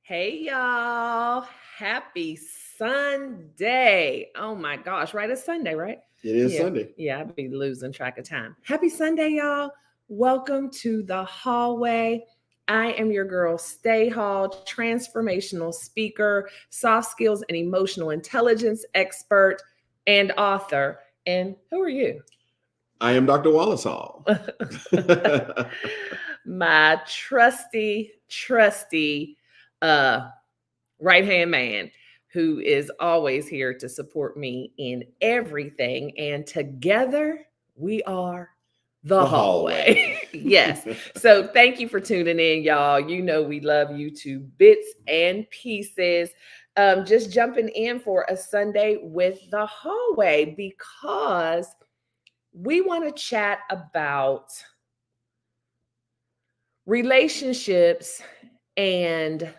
Hey y'all, happy Sunday. Oh my gosh, right? It's Sunday, right? It is Yeah, Sunday. yeah, I'd be losing track of time. Happy Sunday, y'all. Welcome to the hallway. I am your girl, Stay Hall, transformational speaker, soft skills and emotional intelligence expert, and author. And who are you? I am Dr. Wallace Hall. My trusty uh right hand man who is always here to support me in everything. And together we are the The hallway. hallway. Yes. So thank you for tuning in, y'all. You know, we love you to bits and pieces. Just jumping in for a Sunday with the hallway because we want to chat about relationships and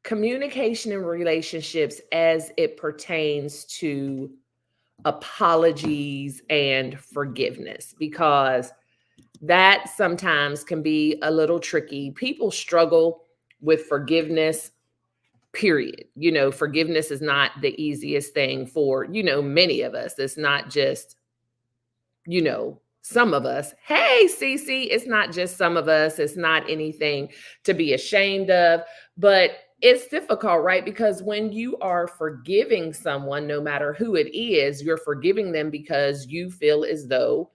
communication in relationships as it pertains to apologies and forgiveness, because that sometimes can be a little tricky. People struggle with forgiveness, period. You know, forgiveness is not the easiest thing for, many of us. It's not just, some of us. Hey, Cece, it's not just some of us. It's not anything to be ashamed of, but it's difficult, right? Because when you are forgiving someone, no matter who it is, you're forgiving them because you feel as though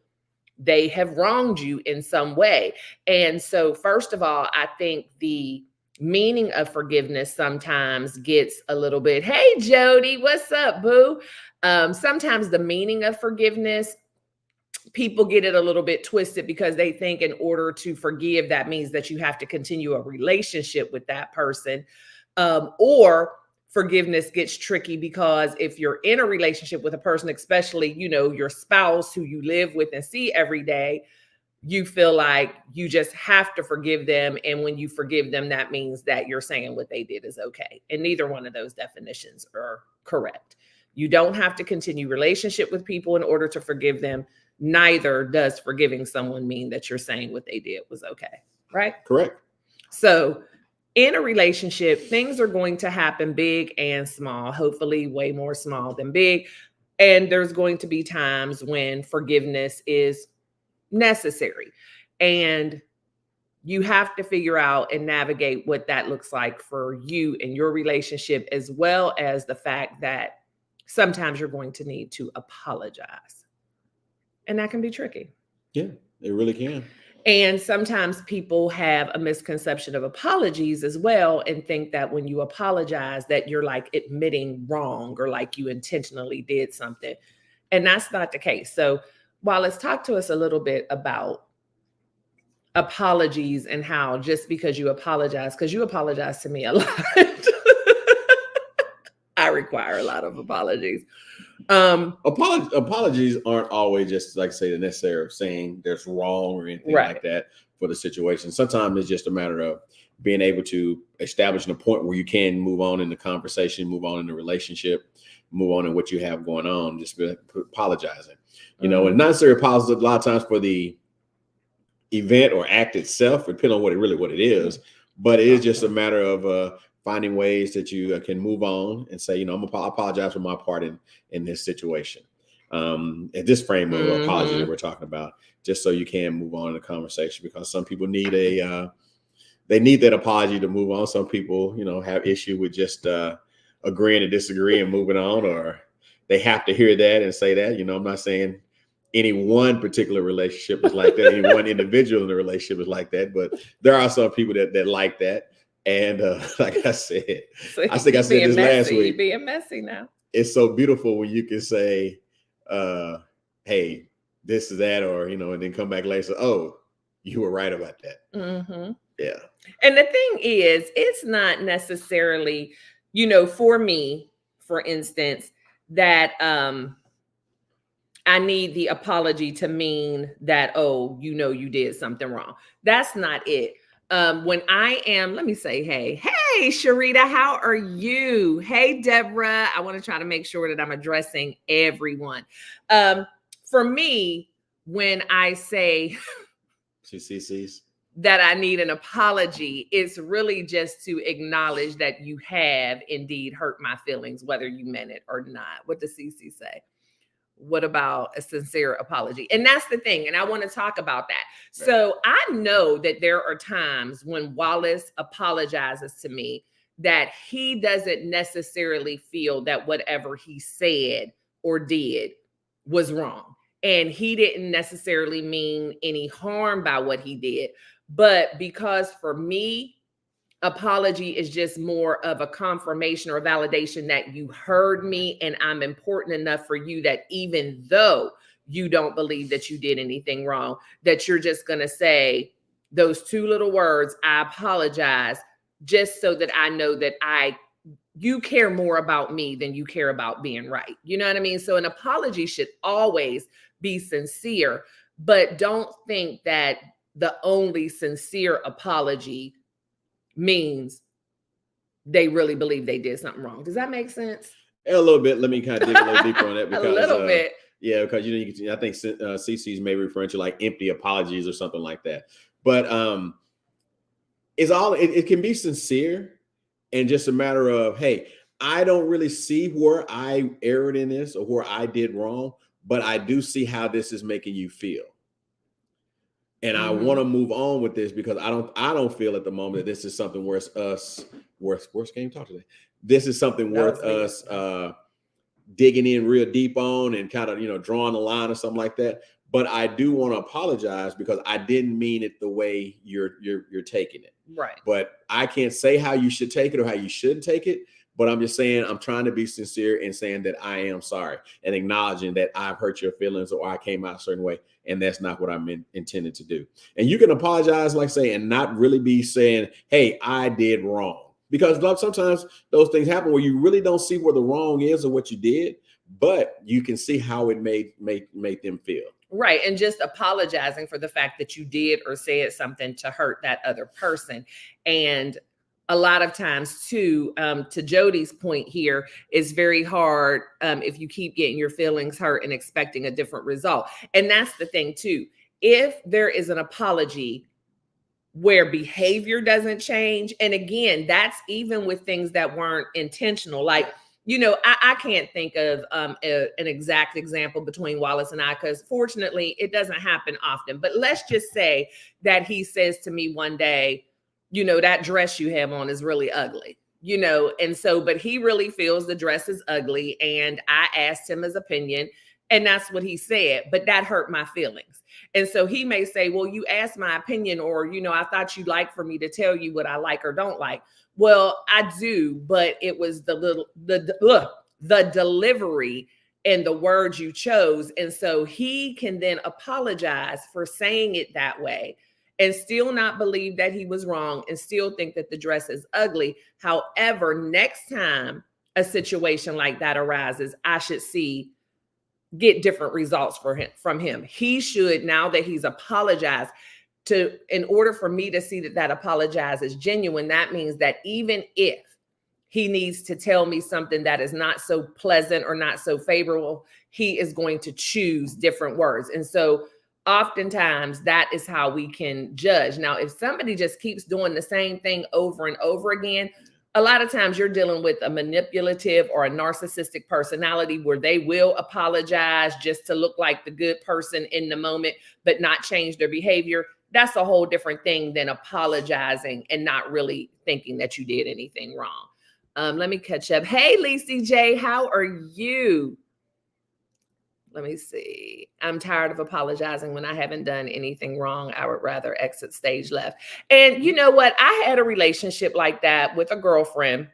they have wronged you in some way. And so, first of all, I think the meaning of forgiveness sometimes gets a little bit, hey, Jody, what's up, boo? Sometimes the meaning of forgiveness, people get it a little bit twisted because they think in order to forgive, that means that you have to continue a relationship with that person. Or forgiveness gets tricky because if you're in a relationship with a person, especially, your spouse who you live with and see every day, you feel like you just have to forgive them. And when you forgive them, that means that you're saying what they did is okay. And neither one of those definitions are correct. You don't have to continue relationship with people in order to forgive them. Neither does forgiving someone mean that you're saying what they did was okay, right? Correct. So in a relationship, things are going to happen big and small, hopefully way more small than big. And there's going to be times when forgiveness is necessary. And you have to figure out and navigate what that looks like for you and your relationship, as well as the fact that sometimes you're going to need to apologize. And that can be tricky. Yeah, it really can. And sometimes people have a misconception of apologies as well and think that when you apologize that you're like admitting wrong or like you intentionally did something. And that's not the case. So, let's talk to us a little bit about apologies and how just because you apologize, because you apologize to me a lot. I require a lot of apologies. Apologies aren't always just like say the necessary of saying there's wrong or anything Right. like that for the situation. Sometimes it's just a matter of being able to establish a point where you can move on in the conversation, move on in the relationship, move on in what you have going on. Just apologizing, and not necessarily apologize a lot of times for the event or act itself, depending on what it is. But it is just a matter of finding ways that you can move on and say, I apologize for my part in this situation. At this frame of apology that we're talking about, just so you can move on in the conversation, because some people need they need that apology to move on. Some people, have issue with just agreeing to disagree and moving on, or they have to hear that and say that. I'm not saying any one particular relationship is like that. Any one individual in the relationship is like that. But there are some people that like that. And like I said, So I think I said this last week. You're being messy now. It's so beautiful when you can say, hey, this is that, or, and then come back later and say, oh, you were right about that. Mm-hmm. Yeah. And the thing is, it's not necessarily, for me, for instance, that I need the apology to mean that, oh, you did something wrong. That's not it. When I am, let me say, hey, Sharita, how are you? Hey, Deborah, I want to try to make sure that I'm addressing everyone. For me, when I say, CCCs. that I need an apology. It's really just to acknowledge that you have indeed hurt my feelings, whether you meant it or not. What does Cece say? What about a sincere apology? And that's the thing. And I want to talk about that. Right. So I know that there are times when Wallace apologizes to me that he doesn't necessarily feel that whatever he said or did was wrong. And he didn't necessarily mean any harm by what he did. But because for me, apology is just more of a confirmation or validation that you heard me and I'm important enough for you that even though you don't believe that you did anything wrong, that you're just going to say those two little words, I apologize, just so that I know that you care more about me than you care about being right. You know what I mean? So an apology should always be sincere, but don't think that the only sincere apology means they really believe they did something wrong. Does that make sense? A little bit. Let me kind of dig a little deeper on that because a little bit. Yeah, because I think CC's may referring to like empty apologies or something like that. But it can be sincere and just a matter of, hey, I don't really see where I erred in this or where I did wrong, but I do see how this is making you feel. And I want to move on with this because I don't feel at the moment that this is something worth us worst game talk today. This is something worth us digging in real deep on and kind of drawing a line or something like that. But I do want to apologize because I didn't mean it the way you're taking it. Right. But I can't say how you should take it or how you shouldn't take it. But I'm just saying I'm trying to be sincere and saying that I am sorry and acknowledging that I've hurt your feelings or I came out a certain way. And that's not what I'm intended to do. And you can apologize, like say, and not really be saying, hey, I did wrong. Because sometimes those things happen where you really don't see where the wrong is or what you did, but you can see how it made them feel. Right. And just apologizing for the fact that you did or said something to hurt that other person. And a lot of times too, to Jody's point here, it's very hard if you keep getting your feelings hurt and expecting a different result. And that's the thing too. If there is an apology where behavior doesn't change, and again, that's even with things that weren't intentional. Like, I can't think of an exact example between Wallace and I, because fortunately it doesn't happen often. But let's just say that he says to me one day, that dress you have on is really ugly, and so, but he really feels the dress is ugly. And I asked him his opinion and that's what he said, but that hurt my feelings. And so he may say, well, you asked my opinion, or, I thought you'd like for me to tell you what I like or don't like. Well, I do, but it was the delivery and the words you chose. And so he can then apologize for saying it that way and still not believe that he was wrong and still think that the dress is ugly. However, next time a situation like that arises, I should get different results from him. He should, now that he's apologized, in order for me to see that apologize is genuine, that means that even if he needs to tell me something that is not so pleasant or not so favorable, he is going to choose different words. And so oftentimes that is how we can judge. Now, if somebody just keeps doing the same thing over and over again, a lot of times you're dealing with a manipulative or a narcissistic personality where they will apologize just to look like the good person in the moment, but not change their behavior. That's a whole different thing than apologizing and not really thinking that you did anything wrong. Let me catch up. Hey, Lacey J, how are you? Let me see. I'm tired of apologizing when I haven't done anything wrong. I would rather exit stage left. And you know what? I had a relationship like that with a girlfriend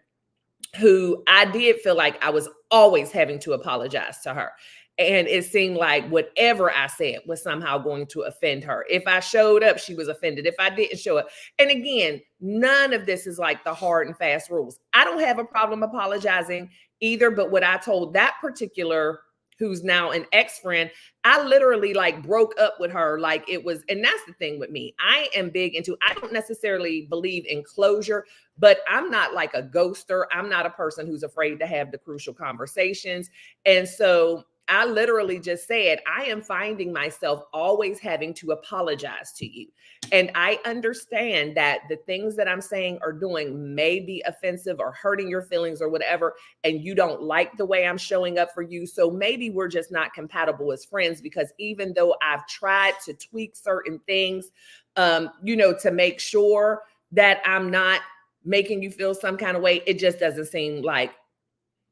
who I did feel like I was always having to apologize to her. And it seemed like whatever I said was somehow going to offend her. If I showed up, she was offended. If I didn't show up. And again, none of this is like the hard and fast rules. I don't have a problem apologizing either. But what I told that particular, who's now an ex-friend, I literally broke up with her like it was, and that's the thing with me. I am big into, I don't necessarily believe in closure, but I'm not like a ghoster. I'm not a person who's afraid to have the crucial conversations. And so I literally just said, I am finding myself always having to apologize to you. And I understand that the things that I'm saying or doing may be offensive or hurting your feelings or whatever, and you don't like the way I'm showing up for you. So maybe we're just not compatible as friends, because even though I've tried to tweak certain things, to make sure that I'm not making you feel some kind of way, it just doesn't seem like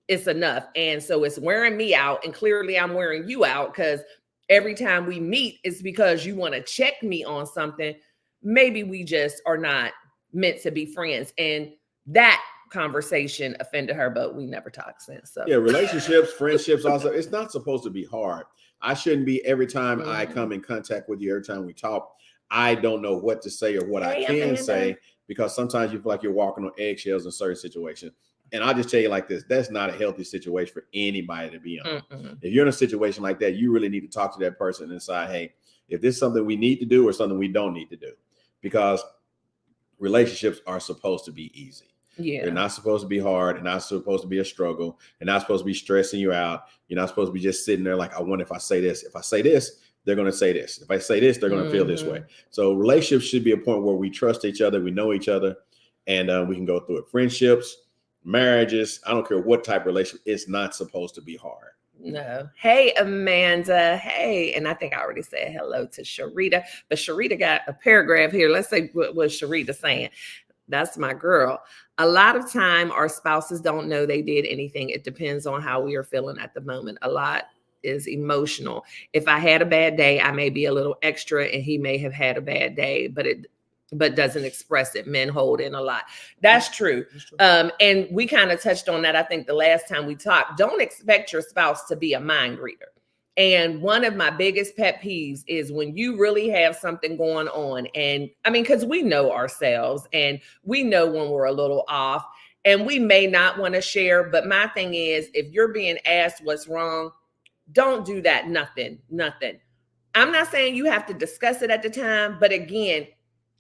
it's enough. And so it's wearing me out. And clearly I'm wearing you out, because every time we meet, it's because you want to check me on something. Maybe we just are not meant to be friends. And that conversation offended her, but we never talked since. So yeah, relationships, friendships, also, it's not supposed to be hard. I shouldn't be, every time I come in contact with you, every time we talk, I don't know what to say or what I can say, because sometimes you feel like you're walking on eggshells in certain situations. And I'll just tell you like this, that's not a healthy situation for anybody to be on. If you're in a situation like that, you really need to talk to that person and decide, hey, if this is something we need to do or something we don't need to do, because relationships are supposed to be easy. Yeah. They're not supposed to be hard. They're not supposed to be a struggle. They're not supposed to be stressing you out. You're not supposed to be just sitting there like, I wonder if I say this. If I say this, they're going to say this. If I say this, they're going to feel this way. So relationships should be a point where we trust each other, we know each other, and we can go through it. Friendships, marriages, I don't care what type of relationship, it's not supposed to be hard. No. Hey, Amanda. Hey. And I think I already said hello to Sharita, but Sharita got a paragraph here. Let's say what was Sharita saying. That's my girl. A lot of time our spouses don't know they did anything. It depends on how we are feeling at the moment. A lot is emotional. If I had a bad day, I may be a little extra, and he may have had a bad day, but doesn't express it. Men hold in a lot. That's true. And we kind of touched on that, I think, the last time we talked. Don't expect your spouse to be a mind reader. And one of my biggest pet peeves is when you really have something going on. And I mean, because we know ourselves and we know when we're a little off, and we may not want to share. But my thing is, if you're being asked what's wrong, don't do that. Nothing. I'm not saying you have to discuss it at the time, but again,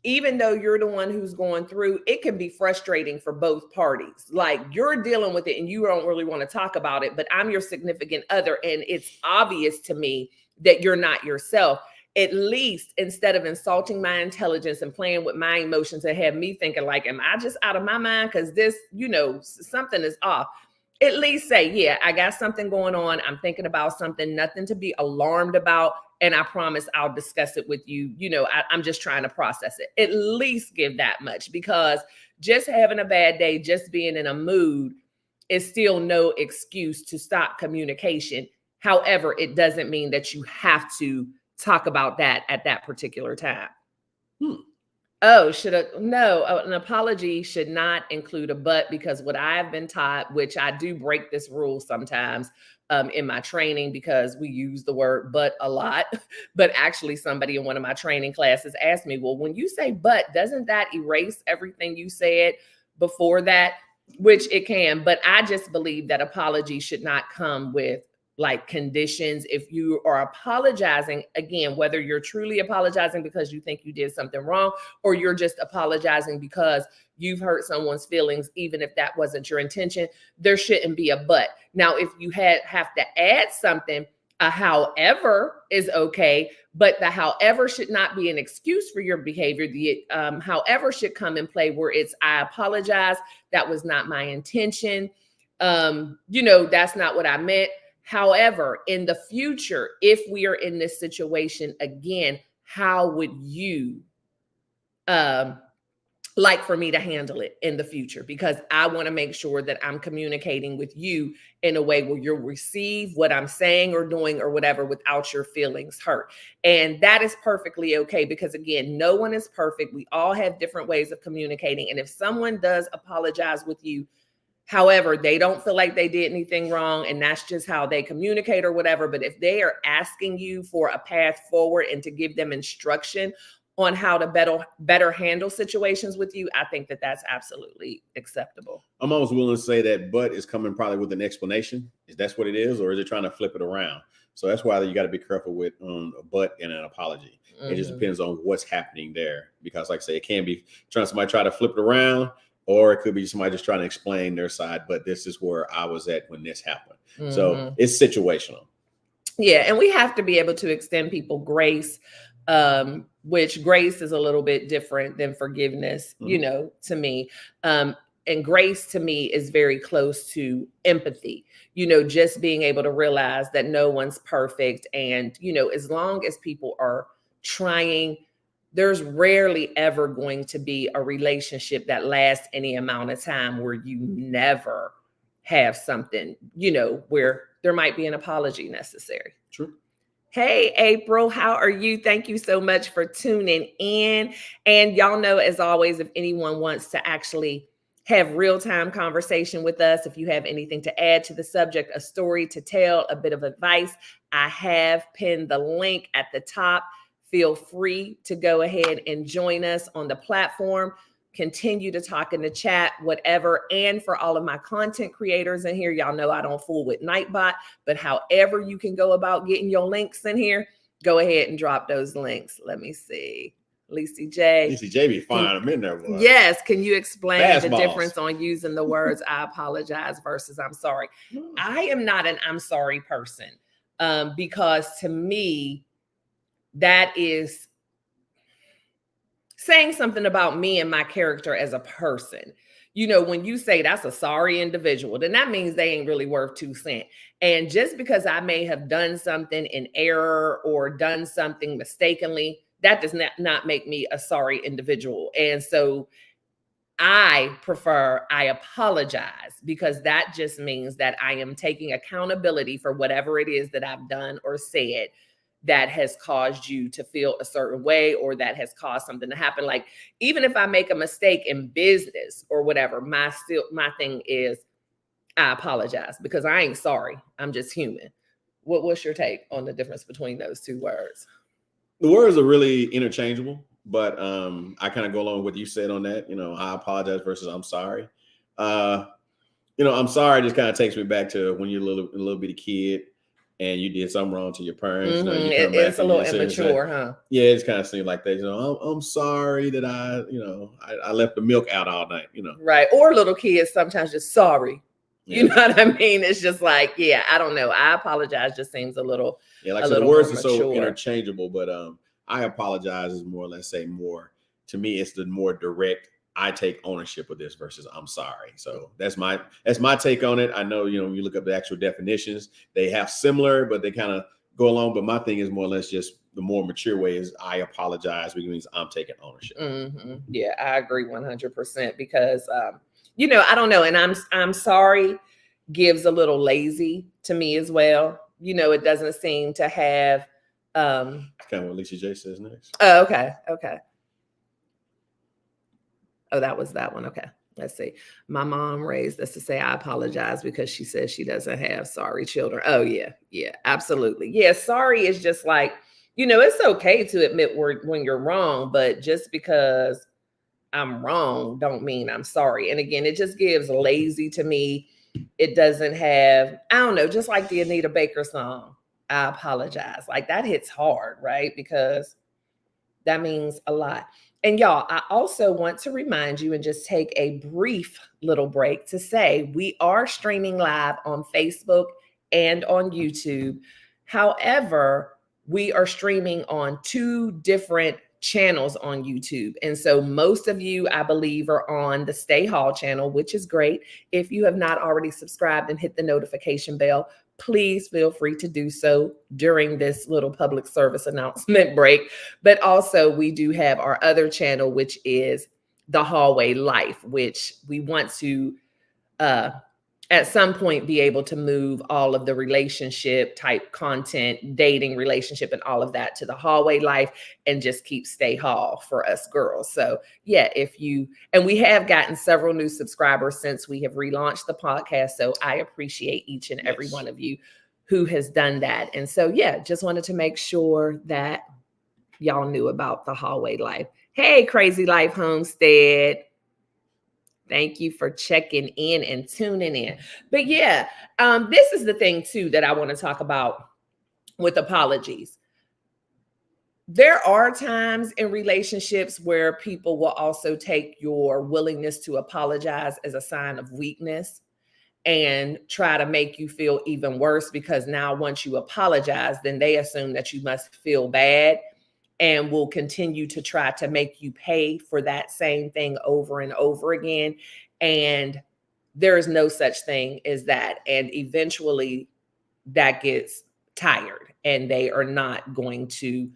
even though you're the one who's going through, it can be frustrating for both parties. Like, you're dealing with it and you don't really want to talk about it, but I'm your significant other, and it's obvious to me that you're not yourself. At least, instead of insulting my intelligence and playing with my emotions and have me thinking like, am I just out of my mind? Because this, something is off. At least say, yeah, I got something going on. I'm thinking about something, nothing to be alarmed about. And I promise I'll discuss it with you. I'm just trying to process it. At least give that much, because just having a bad day, just being in a mood is still no excuse to stop communication. However, it doesn't mean that you have to talk about that at that particular time. Oh, an apology should not include a but, because what I've been taught, which I do break this rule sometimes in my training, because we use the word but a lot, but actually somebody in one of my training classes asked me, well, when you say but, doesn't that erase everything you said before that? Which it can, but I just believe that apology should not come with like conditions. If you are apologizing, again, whether you're truly apologizing because you think you did something wrong, or you're just apologizing because you've hurt someone's feelings, even if that wasn't your intention, there shouldn't be a but. Now, if you have to add something, a however is okay, but the however should not be an excuse for your behavior. The however should come in play where it's, I apologize, that was not my intention. That's not what I meant. However, in the future, if we are in this situation again, how would you like for me to handle it in the future? Because I want to make sure that I'm communicating with you in a way where you'll receive what I'm saying or doing or whatever without your feelings hurt. And that is perfectly okay, because again, no one is perfect. We all have different ways of communicating. And if someone does apologize with you, however, they don't feel like they did anything wrong, and that's just how they communicate or whatever. But if they are asking you for a path forward and to give them instruction on how to better handle situations with you, I think that that's absolutely acceptable. I'm almost willing to say that but is coming probably with an explanation. Is that's what it is, or is it trying to flip it around? So that's why you got to be careful with a but and an apology. It just depends on what's happening there, because like I say, it can be somebody try to flip it around, or it could be somebody just trying to explain their side, but this is where I was at when this happened. So it's situational. Yeah, and we have to be able to extend people grace, which grace is a little bit different than forgiveness, to me. And grace to me is very close to empathy, just being able to realize that no one's perfect. And, as long as people are trying, there's rarely ever going to be a relationship that lasts any amount of time where you never have something, where there might be an apology necessary. True. Hey, April, how are you? Thank you so much for tuning in. And y'all know, as always, if anyone wants to actually have real-time conversation with us, if you have anything to add to the subject, a story to tell, a bit of advice, I have pinned the link at the top. Feel free to go ahead and join us on the platform. Continue to talk in the chat, whatever. And for all of my content creators in here, y'all know I don't fool with Nightbot, but however you can go about getting your links in here, go ahead and drop those links. Let me see. Lacey J. be finding them in there. Boy. Yes. Can you explain Fast the balls. difference on using the words I apologize versus I'm sorry? I am not an I'm sorry person, because to me, that is saying something about me and my character as a person. When you say that's a sorry individual, then that means they ain't really worth 2 cents. And just because I may have done something in error or done something mistakenly, that does not make me a sorry individual. And so I prefer I apologize, because that just means that I am taking accountability for whatever it is that I've done or said that has caused you to feel a certain way, or that has caused something to happen. Like, even if I make a mistake in business or whatever, my thing is I apologize, because I ain't sorry. I'm just human. What's your take on the difference between those 2 words? The words are really interchangeable, but I kind of go along with what you said on that. I apologize versus I'm sorry. I'm sorry just kind of takes me back to when you're a little bitty kid and you did something wrong to your parents. Mm-hmm. You come It's back a little immature, huh? Yeah, it's kind of seems like that. I'm sorry that I left the milk out all night. Right. Or little kids sometimes just sorry. Yeah. You know what I mean? It's just like, yeah, I don't know. I apologize just seems a little. Yeah, like I said, the words are so interchangeable, but I apologize is more, let's say, more to me. It's the more direct. I take ownership of this versus I'm sorry. So that's my take on it. I know, when you look up the actual definitions, they have similar, but they kind of go along. But my thing is more or less just the more mature way is I apologize, which means I'm taking ownership. Mm-hmm. Yeah, I agree 100% because, I don't know. And I'm sorry gives a little lazy to me as well. It doesn't seem to have. Kind of what Lisa J says next. Oh, okay. Okay. Oh, that was that one. Okay. Let's see. My mom raised us to say, I apologize because she says she doesn't have sorry children. Oh, yeah. Yeah, absolutely. Yeah. Sorry is just like, it's okay to admit when you're wrong, but just because I'm wrong don't mean I'm sorry. And again, it just gives lazy to me. It doesn't have, I don't know, just like the Anita Baker song, I apologize. Like that hits hard, right? Because that means a lot. And y'all, I also want to remind you and just take a brief little break to say we are streaming live on Facebook and on YouTube. However, we are streaming on 2 different channels on YouTube. And so most of you, I believe, are on the Stay Hall channel, which is great. If you have not already subscribed and hit the notification bell, please feel free to do so during this little public service announcement break. But also we do have our other channel, which is TheHallWAY Life, which we want to at some point be able to move all of the relationship type content, dating, relationship, and all of that to the hallway life and just keep Stay Hall for us girls. So yeah, and we have gotten several new subscribers since we have relaunched the podcast. So I appreciate each and every one of you who has done that. And so, yeah, just wanted to make sure that y'all knew about the hallway life. Hey, Crazy Life Homestead. Thank you for checking in and tuning in. But yeah, this is the thing too that I want to talk about with apologies. There are times in relationships where people will also take your willingness to apologize as a sign of weakness. and try to make you feel even worse, because now once you apologize, then they assume that you must feel bad and will continue to try to make you pay for that same thing over and over again. And there is no such thing as that. And eventually that gets tired and they are not going to,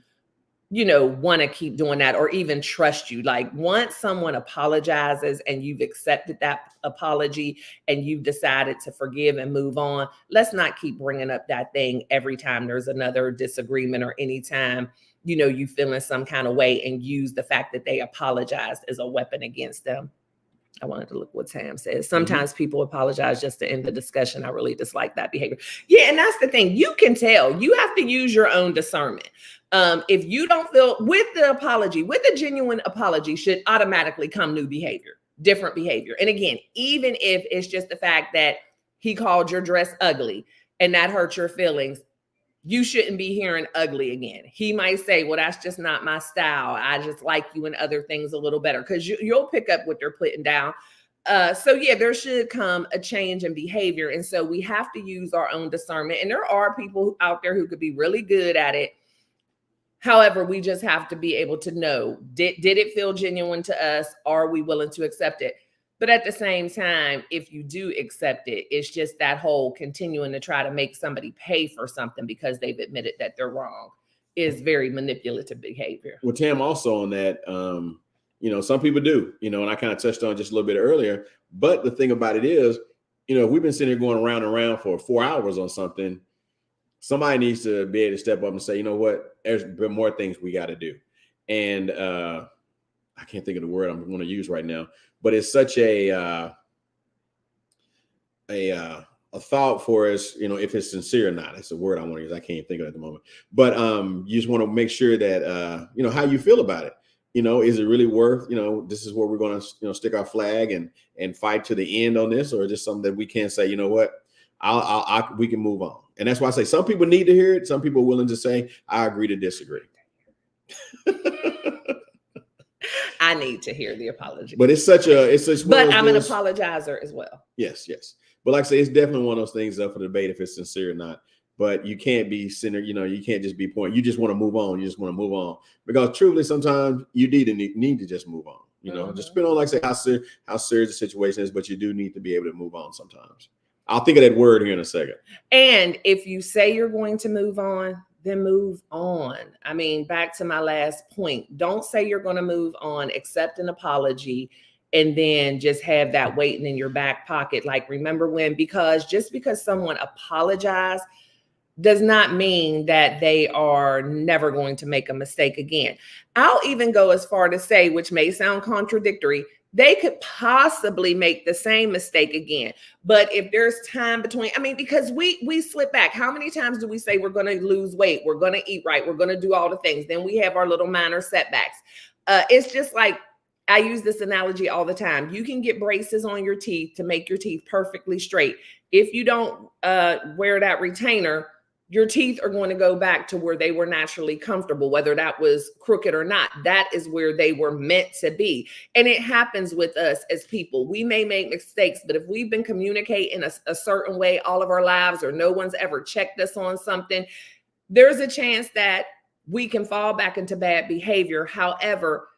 want to keep doing that or even trust you. Like once someone apologizes and you've accepted that apology and you've decided to forgive and move on, let's not keep bringing up that thing every time there's another disagreement or anytime, you feel in some kind of way, and use the fact that they apologized as a weapon against them. I wanted to look what Tam says. Sometimes people apologize just to end the discussion. I really dislike that behavior. Yeah, and that's the thing. You can tell. You have to use your own discernment. If you don't feel with the apology, with a genuine apology, should automatically come new behavior, different behavior. And again, even if it's just the fact that he called your dress ugly and that hurt your feelings, you shouldn't be hearing ugly again. He might say, well, that's just not my style. I just like you and other things a little better, because you'll pick up what they're putting down. So yeah, there should come a change in behavior. And so we have to use our own discernment. And there are people out there who could be really good at it. However, we just have to be able to know, did it feel genuine to us? Are we willing to accept it? But at the same time, if you do accept it, it's just that whole continuing to try to make somebody pay for something because they've admitted that they're wrong is very manipulative behavior. Well, Tam, also on that, some people do, and I kind of touched on just a little bit earlier. But the thing about it is, if we've been sitting here going around and around for 4 hours on something, somebody needs to be able to step up and say, you know what, there's been more things we got to do. And I can't think of the word I'm going to use right now, but it's such a thought for us, if it's sincere or not. That's a word I want to use. I can't think of it at the moment. But you just want to make sure that how you feel about it. Is it really worth? This is where we're going to stick our flag and fight to the end on this, or just something that we can say, you know what, we can move on. And that's why I say some people need to hear it. Some people are willing to say, I agree to disagree. I need to hear the apology. But it's such. But I'm an apologizer as well. Yes. But like I say, it's definitely one of those things up for debate if it's sincere or not. But you can't be sinner. You can't just be pointing. You just want to move on. You just want to move on, because truly, sometimes you need to just move on. Just depending on, like I say, how serious the situation is. But you do need to be able to move on sometimes. I'll think of that word here in a second. And if you say you're going to move on, then move on. I mean, back to my last point, don't say you're going to move on, accept an apology, and then just have that waiting in your back pocket. Like, remember when, just because someone apologized does not mean that they are never going to make a mistake again. I'll even go as far to say, which may sound contradictory, they could possibly make the same mistake again. But if there's time between, because we slip back. How many times do we say we're going to lose weight? We're going to eat right. We're going to do all the things. Then we have our little minor setbacks. It's just like, I use this analogy all the time. You can get braces on your teeth to make your teeth perfectly straight. If you don't wear that retainer, your teeth are going to go back to where they were naturally comfortable, whether that was crooked or not. That is where they were meant to be. And it happens with us as people. We may make mistakes, but if we've been communicating a certain way all of our lives, or no one's ever checked us on something, there's a chance that we can fall back into bad behavior. However,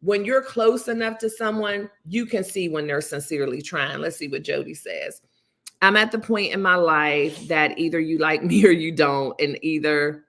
when you're close enough to someone, you can see when they're sincerely trying. Let's see what Jody says. I'm at the point in my life that either you like me or you don't. And either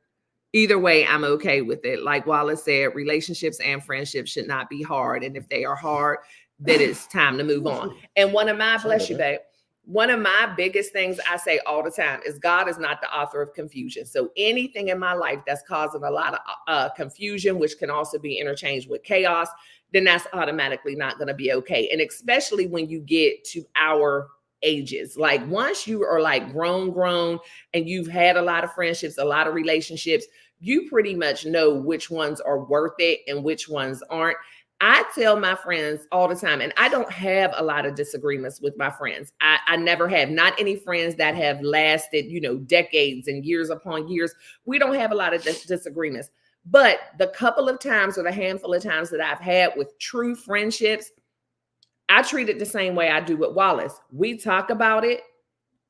way, I'm okay with it. Like Wallace said, relationships and friendships should not be hard. And if they are hard, then it's time to move on. And one of my, bless you, babe, one of my biggest things I say all the time is God is not the author of confusion. So anything in my life that's causing a lot of confusion, which can also be interchanged with chaos, then that's automatically not going to be okay. And especially when you get to our ages, like once you are like grown and you've had a lot of friendships, a lot of relationships, you pretty much know which ones are worth it and which ones aren't. I tell my friends all the time, and I don't have a lot of disagreements with my friends. I never have, not any friends that have lasted, decades and years upon years. We don't have a lot of disagreements, but the couple of times or the handful of times that I've had with true friendships, I treat it the same way I do with Wallace. We talk about it.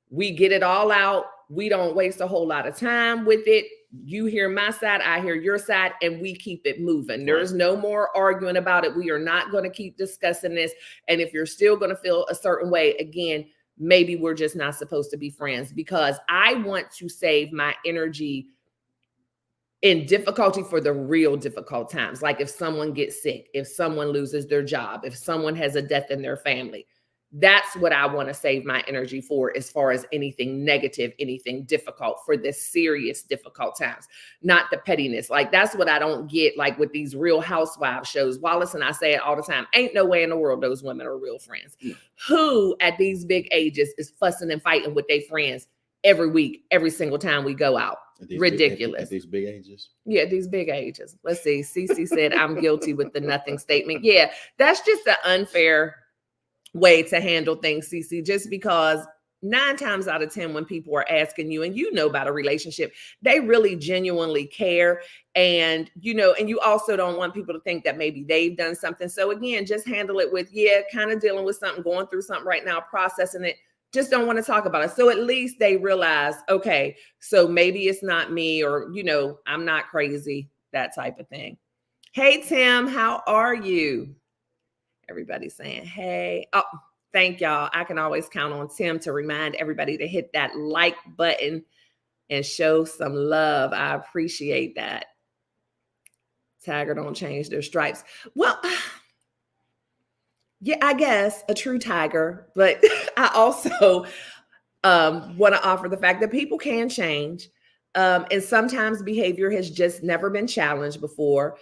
We get it all out. We don't waste a whole lot of time with it. You hear my side, I hear your side, and we keep it moving. There's no more arguing about it. We are not going to keep discussing this. And if you're still going to feel a certain way, again, maybe we're just not supposed to be friends, because I want to save my energy in difficulty for the real difficult times. Like if someone gets sick, if someone loses their job, if someone has a death in their family, that's what I want to save my energy for, as far as anything negative, anything difficult, for the serious difficult times, not the pettiness. Like that's what I don't get, like with these Real Housewives shows. Wallace and I say it all the time. Ain't no way in the world those women are real friends. Yeah. Who at these big ages is fussing and fighting with their friends every week, every single time we go out? Ridiculous. At these big ages. Yeah, these big ages. Let's see. Cece said, I'm guilty with the nothing statement. Yeah, that's just an unfair way to handle things, Cece, just because 9 times out of 10, when people are asking you, and you know about a relationship, they really genuinely care. And, you know, and you also don't want people to think that maybe they've done something. So again, just handle it with, yeah, kind of dealing with something, going through something right now, processing it. Just don't want to talk about it. So at least they realize, okay, so maybe it's not me, or, you know, I'm not crazy, that type of thing. Hey, Tim, how are you? Everybody's saying, hey. Oh, thank y'all. I can always count on Tim to remind everybody to hit that like button and show some love. I appreciate that. Tiger don't change their stripes. Well, yeah, I guess a true tiger, but I also want to offer the fact that people can change. And sometimes behavior has just never been challenged before.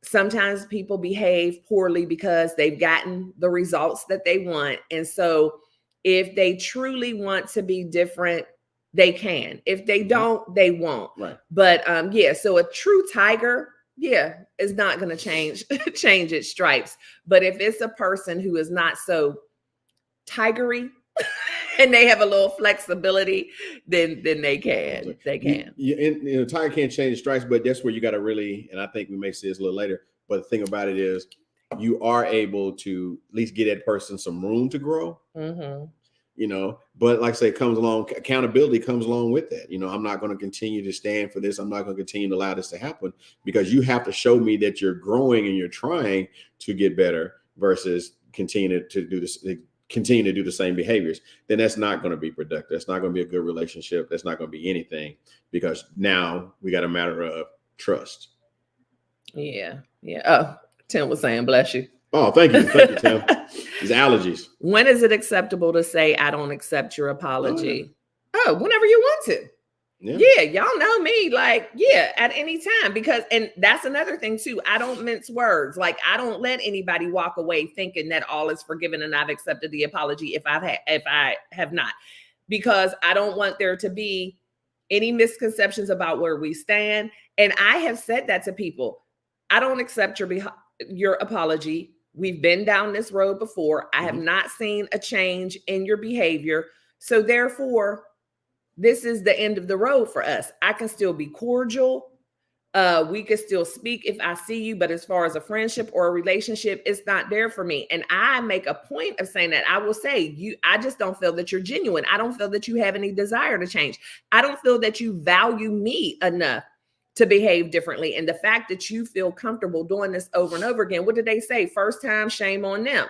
Sometimes people behave poorly because they've gotten the results that they want. And so if they truly want to be different, they can. If they don't, they won't. Right. But yeah, so a true tiger, yeah, is not going to change its stripes. But if it's a person who is not so tigery and they have a little flexibility, then they can. They can. You know, tiger can't change the stripes, but that's where you got to really, and I think we may see this a little later, but the thing about it is you are able to at least get that person some room to grow. Mm-hmm. You know, but like I say, accountability comes along with that. You know, I'm not going to continue to stand for this. I'm not going to continue to allow this to happen, because you have to show me that you're growing and you're trying to get better, versus continue to do the same behaviors. Then that's not going to be productive. That's not going to be a good relationship. That's not going to be anything, because now we got a matter of trust. Yeah. Yeah. Oh, Tim was saying, bless you. Oh, thank you. Thank you, Tim. These allergies. When is it acceptable to say, I don't accept your apology? Oh, whenever you want to. Yeah, y'all know me. Like, yeah, at any time. Because, and that's another thing too. I don't mince words. Like, I don't let anybody walk away thinking that all is forgiven and I've accepted the apology if I have not. Because I don't want there to be any misconceptions about where we stand. And I have said that to people. I don't accept your apology. We've been down this road before. I have not seen a change in your behavior. So therefore, this is the end of the road for us. I can still be cordial. We can still speak if I see you. But as far as a friendship or a relationship, it's not there for me. And I make a point of saying that. I will say, I just don't feel that you're genuine. I don't feel that you have any desire to change. I don't feel that you value me enough to behave differently. And the fact that you feel comfortable doing this over and over again, what did they say? First time, shame on them.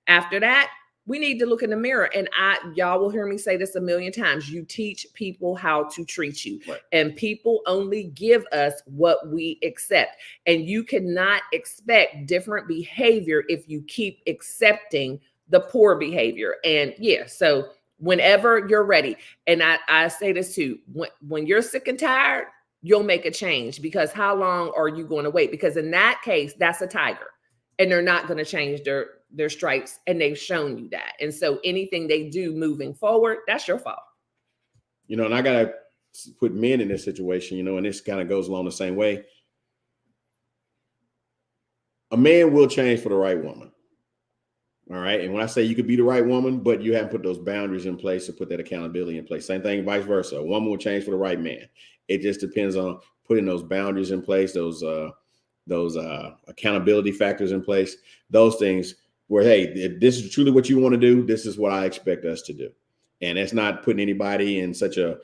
After that, we need to look in the mirror. And y'all will hear me say this a million times. You teach people how to treat you. Right. And people only give us what we accept. And you cannot expect different behavior if you keep accepting the poor behavior. And yeah, so whenever you're ready, and I say this too, when you're sick and tired, you'll make a change, because how long are you going to wait? Because in that case, that's a tiger, and they're not going to change their stripes, and they've shown you that. And so anything they do moving forward, that's your fault. You know, and I got to put men in this situation, you know, and this kind of goes along the same way. A man will change for the right woman. All right. And when I say you could be the right woman, but you haven't put those boundaries in place to put that accountability in place. Same thing, vice versa. A woman will change for the right man. It just depends on putting those boundaries in place, those accountability factors in place. Those things where, hey, if this is truly what you want to do, this is what I expect us to do. And that's not putting anybody in such a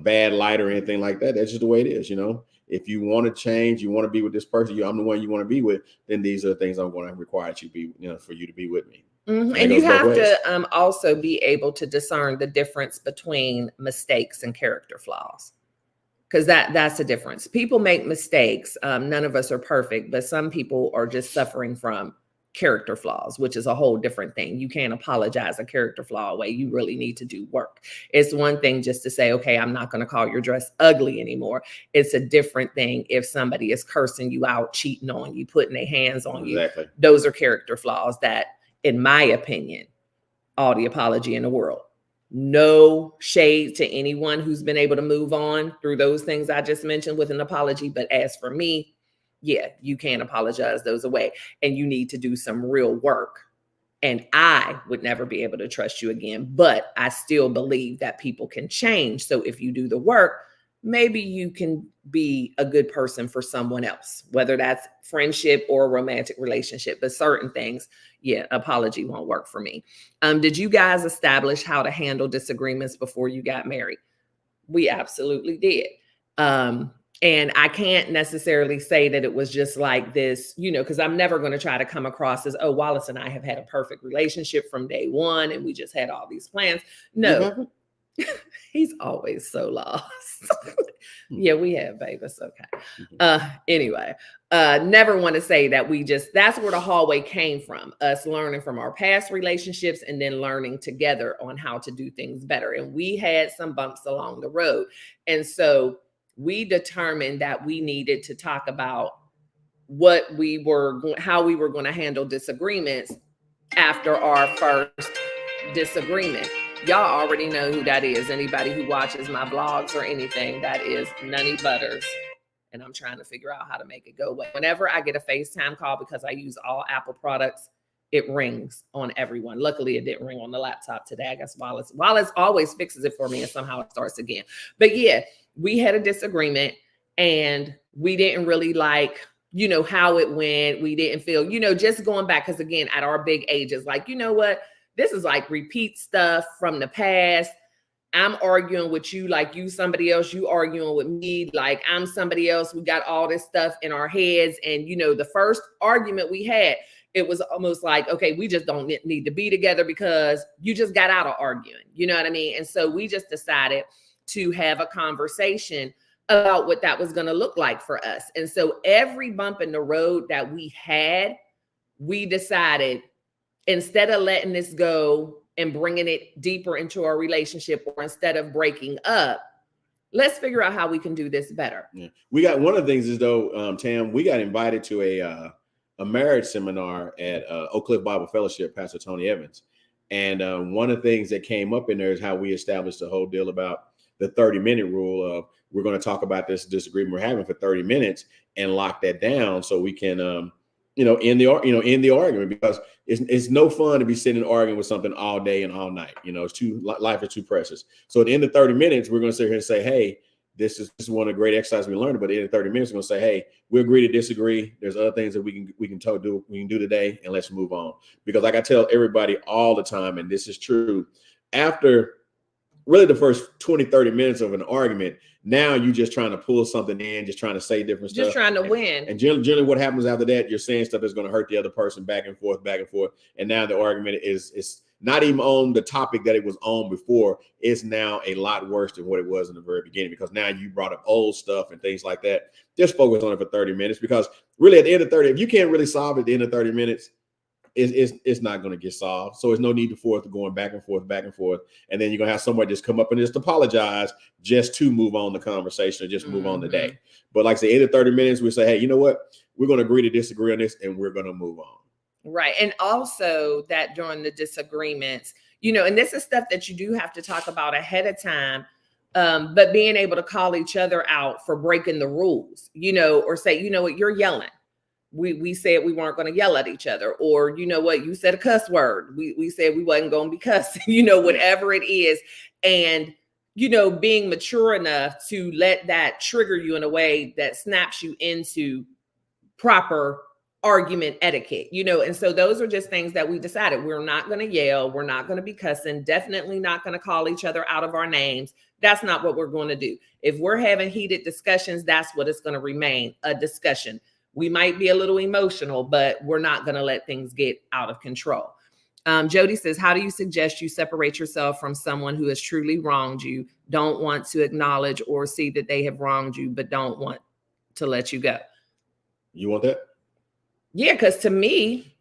bad light or anything like that. That's just the way it is, you know. If you want to change, you want to be with this person, I'm the one you want to be with, then these are the things I'm going to require to be, you know, for you to be with me. Mm-hmm. And And it you goes both have ways. to also be able to discern the difference between mistakes and character flaws. Because that's the difference. People make mistakes. None of us are perfect, but some people are just suffering from character flaws, which is a whole different thing. You can't apologize a character flaw away. You really need to do work. It's one thing just to say, okay, I'm not going to call your dress ugly anymore. It's a different thing if somebody is cursing you out, cheating on you, putting their hands on Exactly. you. Those are character flaws that, in my opinion, all the apology in the world. No shade to anyone who's been able to move on through those things I just mentioned with an apology. But as for me, yeah, you can't apologize those away. And you need to do some real work. And I would never be able to trust you again. But I still believe that people can change. So if you do the work, maybe you can be a good person for someone else, whether that's friendship or a romantic relationship. But certain things, yeah, apology won't work for me. Did you guys establish how to handle disagreements before you got married? We absolutely did. And I can't necessarily say that it was just like this, you know, because I'm never going to try to come across as, oh, Wallace and I have had a perfect relationship from day one and we just had all these plans. No, he's always so lost. Yeah, we have, babe. It's okay. Anyway, never want to say that that's where the hallway came from, us learning from our past relationships and then learning together on how to do things better. And we had some bumps along the road. And so we determined that we needed to talk about how we were going to handle disagreements after our first disagreement. Y'all already know who that is. Anybody who watches my blogs or anything, that is Nunny Butters. And I'm trying to figure out how to make it go away. Whenever I get a FaceTime call, because I use all Apple products, it rings on everyone. Luckily, it didn't ring on the laptop today. I guess Wallace always fixes it for me and somehow it starts again. But yeah, we had a disagreement and we didn't really like, you know, how it went. We didn't feel, you know, just going back. Because again, at our big ages, like, you know what? This is like repeat stuff from the past. I'm arguing with you like you somebody else. You arguing with me like I'm somebody else. We got all this stuff in our heads. And, you know, the first argument we had, it was almost like, okay, we just don't need to be together because you just got out of arguing. You know what I mean? And so we just decided to have a conversation about what that was going to look like for us. And so every bump in the road that we had, we decided, instead of letting this go and bringing it deeper into our relationship, or instead of breaking up, let's figure out how we can do this better. Yeah. We got, one of the things is though, Tam, we got invited to a marriage seminar at Oak Cliff Bible Fellowship, Pastor Tony Evans. And one of the things that came up in there is how we established the whole deal about the 30-minute rule of, we're going to talk about this disagreement we're having for 30 minutes and lock that down so we can, end the argument, because it's no fun to be sitting and arguing with something all day and all night. You know, life is too precious. So at the end of 30 minutes, we're going to sit here and say, hey, this is one of the great exercises we learned. But at the end of 30 minutes, we're going to say, hey, we agree to disagree. There's other things that we can do today, and let's move on. Because like I tell everybody all the time, and this is true, after really the first 20, 30 minutes of an argument, now you're just trying to pull something in, just trying to say different stuff. Just trying to win. And generally what happens after that, you're saying stuff that's going to hurt the other person, back and forth. And now the argument is not even on the topic that it was on before. It's now a lot worse than what it was in the very beginning, because now you brought up old stuff and things like that. Just focus on it for 30 minutes, because really at the end of 30, if you can't really solve it at the end of 30 minutes, it's not going to get solved. So there's no need for it to going back and forth. And then you're going to have somebody just come up and just apologize just to move on the conversation or just move on the day. But like I say, 8 or 30 minutes, we say, hey, you know what? We're going to agree to disagree on this and we're going to move on. Right. And also that during the disagreements, you know, and this is stuff that you do have to talk about ahead of time. But being able to call each other out for breaking the rules, you know, or say, you know what, you're yelling. We said we weren't going to yell at each other, or, you know what, you said a cuss word. We said we wasn't going to be cussing, you know, whatever it is. And, you know, being mature enough to let that trigger you in a way that snaps you into proper argument etiquette, and so those are just things that we decided. We're not going to yell, we're not going to be cussing, definitely not going to call each other out of our names. That's not what we're going to do. If we're having heated discussions, that's what it's going to remain, a discussion. We might be a little emotional, but we're not going to let things get out of control. Jody says, how do you suggest you separate yourself from someone who has truly wronged you, don't want to acknowledge or see that they have wronged you, but don't want to let you go? You want that? Yeah, because to me,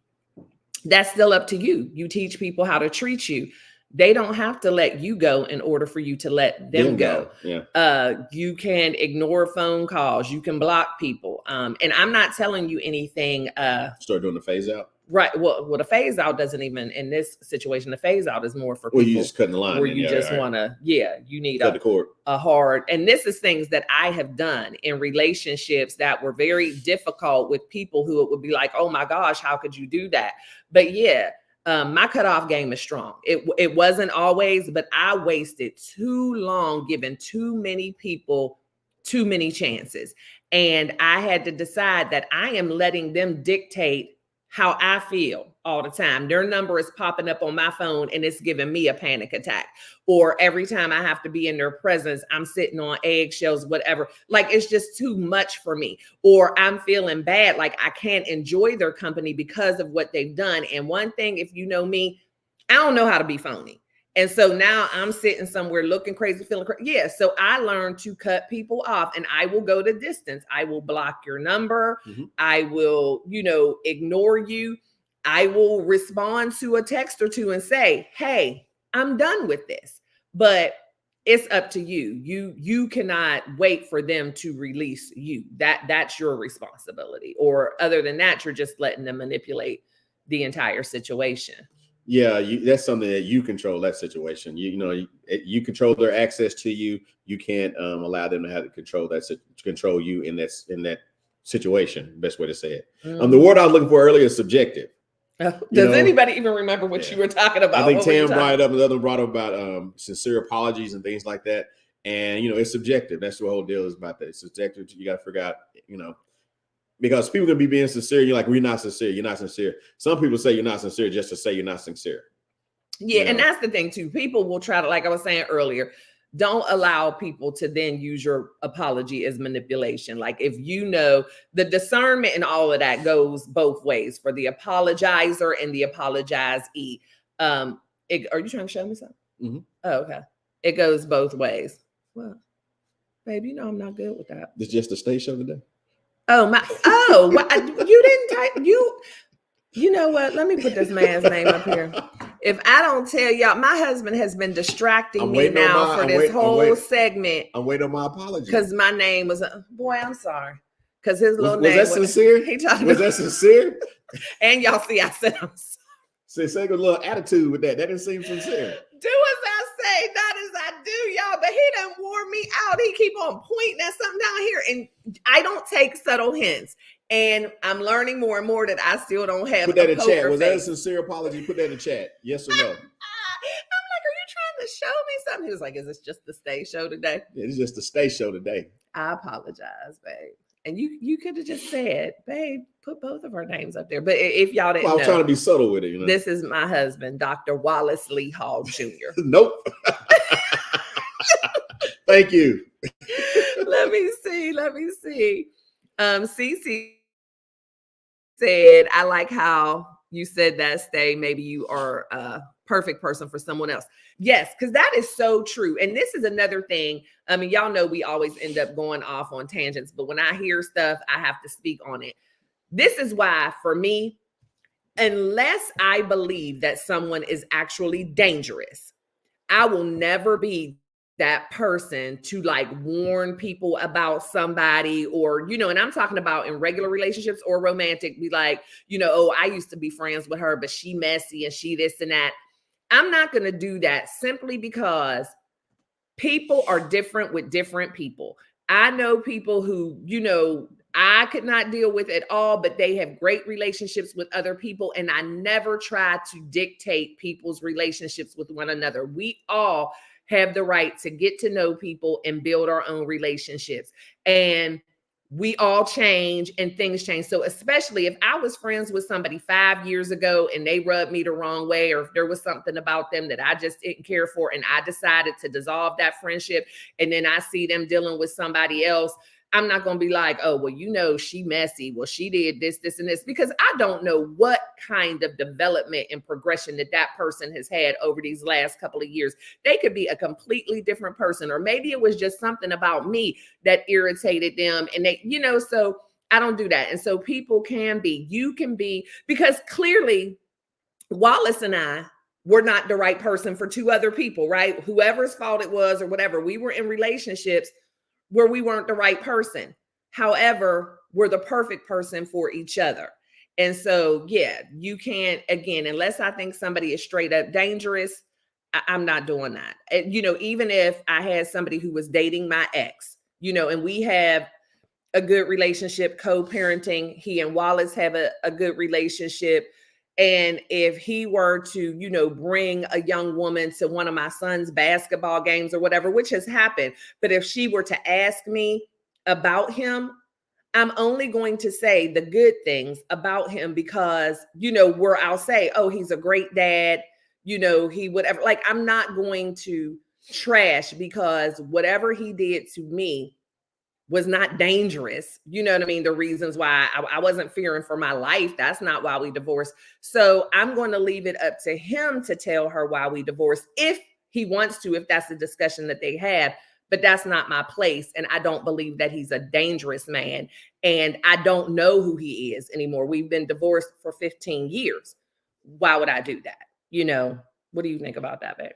that's still up to you. You teach people how to treat you. They don't have to let you go in order for you to let them go. Yeah. You can ignore phone calls. You can block people. And I'm not telling you anything. Start doing the phase out. Right. Well, the phase out doesn't even, in this situation, the phase out is more for people. Well, you just cutting the line. Where you just want to, you need cut the cord. A hard, and this is things that I have done in relationships that were very difficult with people who it would be like, oh my gosh, how could you do that? But my cutoff game is strong. It wasn't always, but I wasted too long giving too many people too many chances. And I had to decide that I am letting them dictate how I feel all the time. Their number is popping up on my phone and it's giving me a panic attack. Or every time I have to be in their presence, I'm sitting on eggshells, whatever. Like, it's just too much for me. Or I'm feeling bad, like I can't enjoy their company because of what they've done. And one thing, if you know me, I don't know how to be phony. And so now I'm sitting somewhere looking crazy, feeling crazy. Yeah. So I learned to cut people off, and I will go the distance. I will block your number. Mm-hmm. I will, ignore you. I will respond to a text or two and say, hey, I'm done with this. But it's up to you. You cannot wait for them to release you. That's your responsibility. Or other than that, you're just letting them manipulate the entire situation. Yeah, that's something that you control, that situation. You control their access to you. You can't allow them to have to control you in that situation. Best way to say it. Mm-hmm. The word I was looking for earlier is subjective. Does anybody even remember what you were talking about? I think Tam brought it up. The other one brought up about sincere apologies and things like that. And it's subjective. That's the whole deal is about that. It's subjective. You got to figure out, because people can be being sincere. You're like, we're not sincere. You're not sincere. Some people say you're not sincere just to say you're not sincere. Yeah. And that's the thing too. People will try to, like I was saying earlier, don't allow people to then use your apology as manipulation. Like, if the discernment and all of that goes both ways for the apologizer and the apologizee. Are you trying to show me something? Mm-hmm. Oh, okay. It goes both ways. Well, babe, I'm not good with that. It's just a stage show today. Oh my! Oh, you didn't type you. You know what? Let me put this man's name up here. If I don't tell y'all, my husband has been distracting me now for this whole segment. I'm waiting on my apology because my name was boy. I'm sorry. Because his little name was that sincere? Was that sincere? And y'all see, I said I'm sorry. Say a little attitude with that. That didn't seem sincere. Do as I say, not as I do, y'all. But he done wore me out. He keep on pointing at something down here. And I don't take subtle hints. And I'm learning more and more that I still don't have. Put that in chat. Was that a sincere apology? Put that in chat. Yes or no? I'm like, are you trying to show me something? He was like, is this just the stage show today? Yeah, it's just the stage show today. I apologize, babe. And you could have just said, babe, put both of our names up there. But if y'all didn't know, I was trying to be subtle with it. This is my husband, Dr. Wallace Lee Hall Jr. Nope. Thank you. Let me see. Cece said, I like how you said that, Stay. Maybe you are a perfect person for someone else. Yes, because that is so true. And this is another thing. I mean, y'all know we always end up going off on tangents, but when I hear stuff, I have to speak on it. This is why, for me, unless I believe that someone is actually dangerous, I will never be that person to like warn people about somebody, or, and I'm talking about in regular relationships or romantic, be like, oh, I used to be friends with her, but she messy and she this and that. I'm not going to do that simply because people are different with different people. I know people who, I could not deal with at all, but they have great relationships with other people. And I never try to dictate people's relationships with one another. We all have the right to get to know people and build our own relationships. And we all change and things change. So especially if I was friends with somebody 5 years ago and they rubbed me the wrong way, or if there was something about them that I just didn't care for and I decided to dissolve that friendship, and then I see them dealing with somebody else, I'm not going to be like, oh, well, you know, she messy. Well, she did this, this, and this, because I don't know what kind of development and progression that person has had over these last couple of years. They could be a completely different person, or maybe it was just something about me that irritated them. And they, you know, so I don't do that. And so people you can be, because clearly Wallace and I were not the right person for two other people, right? Whoever's fault it was or whatever. We were in relationships where we weren't the right person. However, we're the perfect person for each other. And so, yeah, you can't, again, unless I think somebody is straight up dangerous, I'm not doing that. And, you know, even if I had somebody who was dating my ex, you know, and we have a good relationship, co-parenting, he and Wallace have a good relationship. And if he were to, you know, bring a young woman to one of my son's basketball games or whatever, which has happened, but if she were to ask me about him, I'm only going to say the good things about him, because, you know, where I'll say, oh, he's a great dad, you know, he whatever. Like, I'm not going to trash, because whatever he did to me was not dangerous. You know what I mean? The reasons why I wasn't fearing for my life, that's not why we divorced. So I'm going to leave it up to him to tell her why we divorced, if he wants to, if that's the discussion that they have. But that's not my place. And I don't believe that he's a dangerous man. And I don't know who he is anymore. We've been divorced for 15 years. Why would I do that? You know, what do you think about that, babe?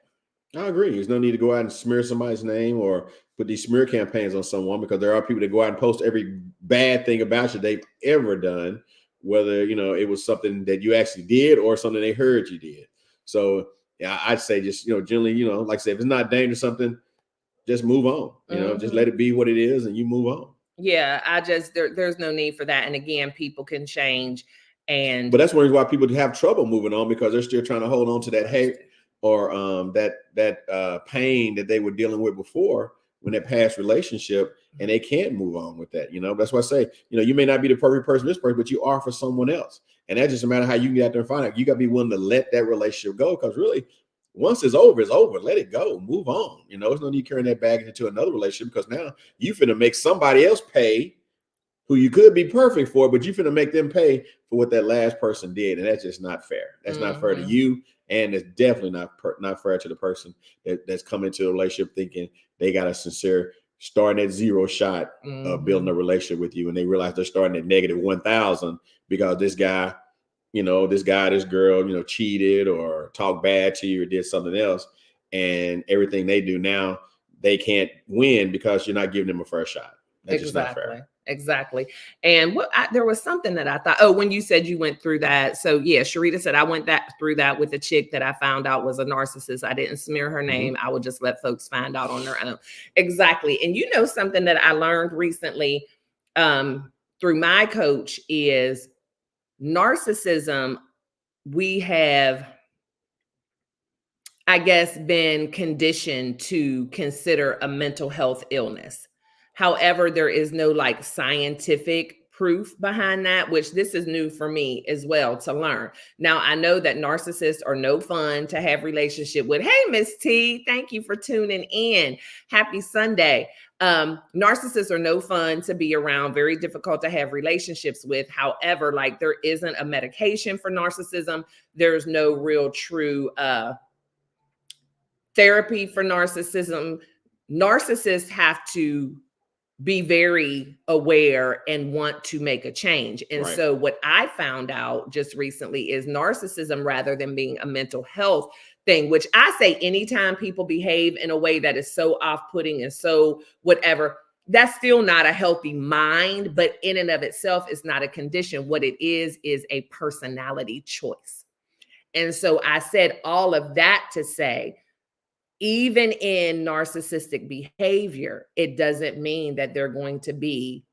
I agree. There's no need to go out and smear somebody's name or put these smear campaigns on someone, because there are people that go out and post every bad thing about you they've ever done, whether, you know, it was something that you actually did or something they heard you did. So yeah, I'd say just, you know, generally, you know, like I said, if it's not dangerous, something, just move on, you know, just let it be what it is and you move on. Yeah, there's no need for that. And again, people can change. But that's one reason why people have trouble moving on, because they're still trying to hold on to that hate or that pain that they were dealing with before when that past relationship, and they can't move on with that. You know, that's why I say, you know, you may not be the perfect person, this person, but you are for someone else. And that's just a matter of how you can get out there and find out. You got to be willing to let that relationship go, because really, once it's over, it's over. Let it go. Move on. You know, there's no need carrying that baggage into another relationship, because now you finna make somebody else pay who you could be perfect for, but you finna make them pay for what that last person did. And that's just not fair. That's not fair to you. And it's definitely not fair to the person that's coming into a relationship thinking they got a sincere, starting at zero shot of building a relationship with you. And they realize they're starting at negative 1,000 because this guy, this girl, you know, cheated or talked bad to you or did something else. And everything they do now, they can't win because you're not giving them a fair shot. That's just not fair. Exactly. And there was something that I thought, oh, when you said you went through that. So yeah, Sharita said, I went through that with a chick that I found out was a narcissist. I didn't smear her name. I would just let folks find out on their own. Exactly. And you know, something that I learned recently through my coach is narcissism. We have, I guess, been conditioned to consider a mental health illness. However, there is no like scientific proof behind that, which this is new for me as well to learn. Now, I know that narcissists are no fun to have relationship with. Hey, Miss T, thank you for tuning in. Happy Sunday. Narcissists are no fun to be around, very difficult to have relationships with. However, like there isn't a medication for narcissism. There's no real true therapy for narcissism. Narcissists have to be very aware and want to make a change. And so what I found out just recently is narcissism, rather than being a mental health thing, which I say anytime people behave in a way that is so off-putting and so whatever, that's still not a healthy mind, but in and of itself is not a condition. What it is a personality choice. And so I said all of that to say, even in narcissistic behavior, it doesn't mean that they're going to be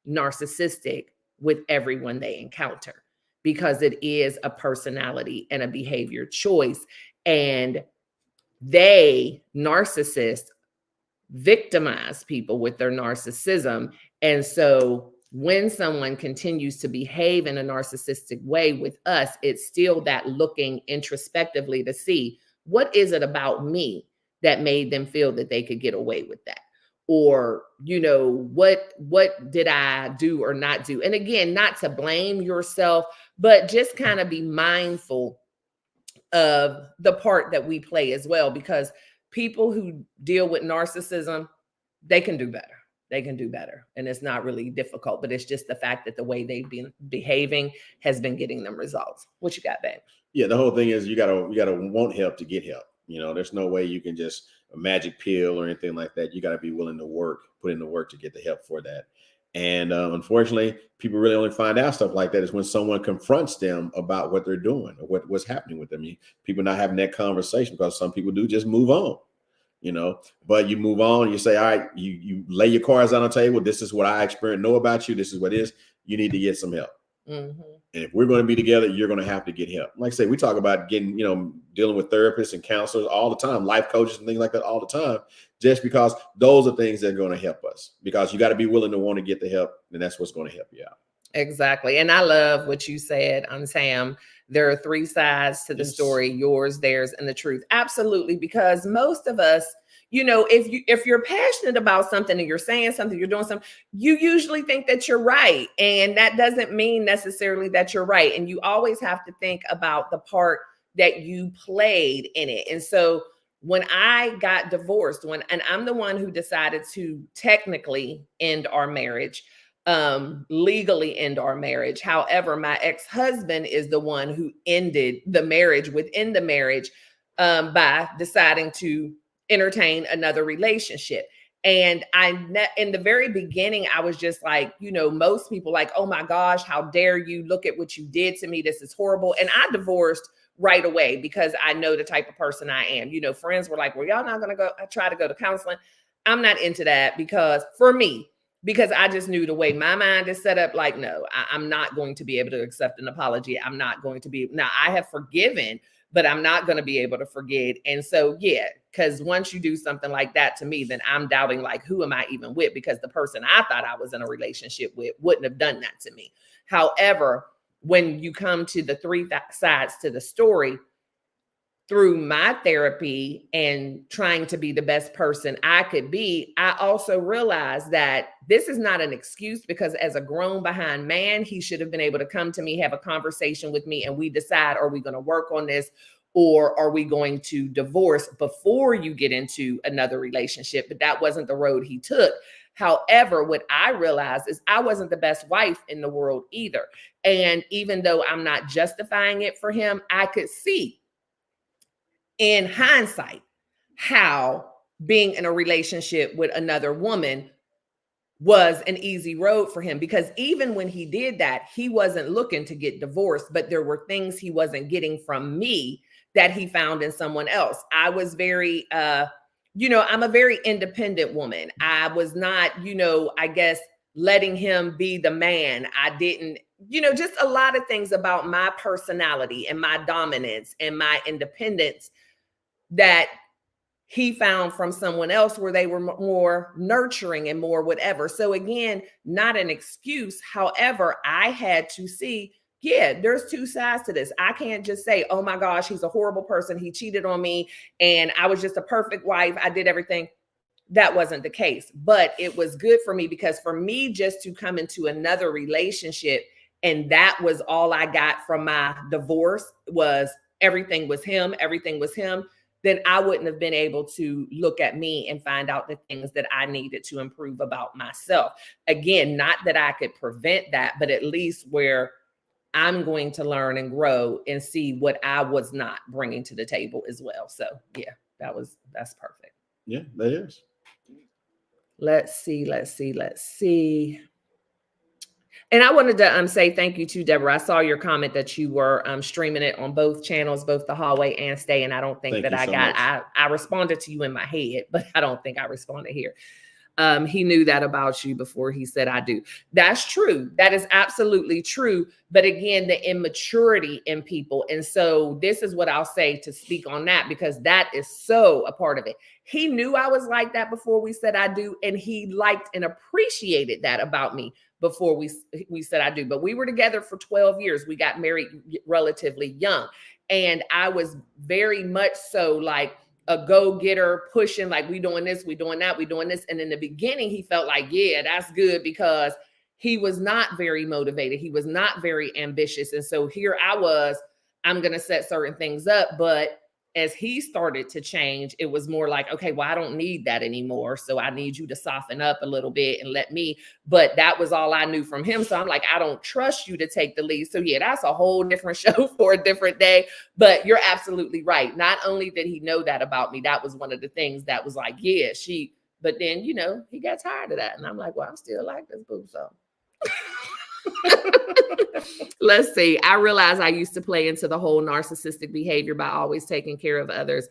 narcissistic with everyone they encounter, because it is a personality and a behavior choice. And narcissists, victimize people with their narcissism. And so when someone continues to behave in a narcissistic way with us, it's still that looking introspectively to see what is it about me that made them feel that they could get away with that, or what did I do or not do. And again, not to blame yourself, but just kind of be mindful of the part that we play as well, because people who deal with narcissism, they can do better. They can do better. And it's not really difficult, but it's just the fact that the way they've been behaving has been getting them results. What you got, babe? Yeah, the whole thing is you gotta want help to get help. There's no way you can just a magic pill or anything like that. You gotta be willing to put in the work to get the help for that. And unfortunately, people really only find out stuff like that is when someone confronts them about what they're doing or what's happening with them. People not having that conversation, because some people do just move on. But you move on, you say, all right, you lay your cards on the table. This is what I experienced, know about you. This is what it is. You need to get some help. Mm-hmm. And if we're going to be together, you're going to have to get help. Like I say, we talk about getting, dealing with therapists and counselors all the time, life coaches and things like that all the time, just because those are things that are going to help us, because you got to be willing to want to get the help. And that's what's going to help you out. Exactly. And I love what you said on Sam. There are three sides to the story: yours, theirs, and the truth. Absolutely. Because most of us, if you're passionate about something and you're saying something, you're doing something, you usually think that you're right. And that doesn't mean necessarily that you're right. And you always have to think about the part that you played in it. And so when I got divorced, and I'm the one who decided to technically end our marriage, legally end our marriage. However, my ex-husband is the one who ended the marriage within the marriage, by deciding to entertain another relationship. And in the very beginning, I was just like, most people like, oh my gosh, how dare you? Look at what you did to me. This is horrible. And I divorced right away because I know the type of person I am. Friends were like, well, y'all not going to try to go to counseling. I'm not into that because I just knew the way my mind is set up, like, no, I'm not going to be able to accept an apology. I'm not going to be. Now, I have forgiven, but I'm not going to be able to forget. And so, yeah, because once you do something like that to me, then I'm doubting, like, who am I even with? Because the person I thought I was in a relationship with wouldn't have done that to me. However, when you come to the three sides to the story, through my therapy and trying to be the best person I could be, I also realized that this is not an excuse, because as a grown behind man, he should have been able to come to me, have a conversation with me, and we decide, are we going to work on this, or are we going to divorce before you get into another relationship? But that wasn't the road he took. However, what I realized is I wasn't the best wife in the world either. And even though I'm not justifying it for him, I could see in hindsight how being in a relationship with another woman was an easy road for him, because even when he did that, he wasn't looking to get divorced, but there were things he wasn't getting from me that he found in someone else. I was very, I'm a very independent woman. I was not, I guess, letting him be the man. I didn't, just a lot of things about my personality and my dominance and my independence that he found from someone else, where they were more nurturing and more whatever. So again, not an excuse. However, I had to see, yeah, there's two sides to this. I can't just say, oh my gosh, he's a horrible person. He cheated on me and I was just a perfect wife. I did everything. That wasn't the case, but it was good for me, because for me just to come into another relationship and that was all I got from my divorce, was everything was him, then I wouldn't have been able to look at me and find out the things that I needed to improve about myself. Again, not that I could prevent that, but at least where I'm going to learn and grow and see what I was not bringing to the table as well. So yeah, that's perfect. Yeah, that is. Let's see. And I wanted to say thank you to Deborah. I saw your comment that you were streaming it on both channels, both the hallway and stay. And I don't think I responded to you in my head, but I don't think I responded here. He knew that about you before he said I do. That's true. That is absolutely true. But again, the immaturity in people. And so this is what I'll say to speak on that, because that is so a part of it. He knew I was like that before we said I do. And he liked and appreciated that about me. before we said I do. But we were together for 12 years. We got married relatively young. And I was very much so like a go-getter, pushing, like, we doing this, we doing that, we doing this. And in the beginning, he felt like, yeah, that's good, because he was not very motivated. He was not very ambitious. And so here I was, I'm going to set certain things up. But as he started to change, it was more like, okay, well, I don't need that anymore. So I need you to soften up a little bit and let me. But that was all I knew from him. So I'm like, I don't trust you to take the lead. So yeah, that's a whole different show for a different day. But you're absolutely right. Not only did he know that about me, that was one of the things that was like, yeah, but then, he got tired of that. And I'm like, well, I'm still like this, boo. So let's see. I realized I used to play into the whole narcissistic behavior by always taking care of others'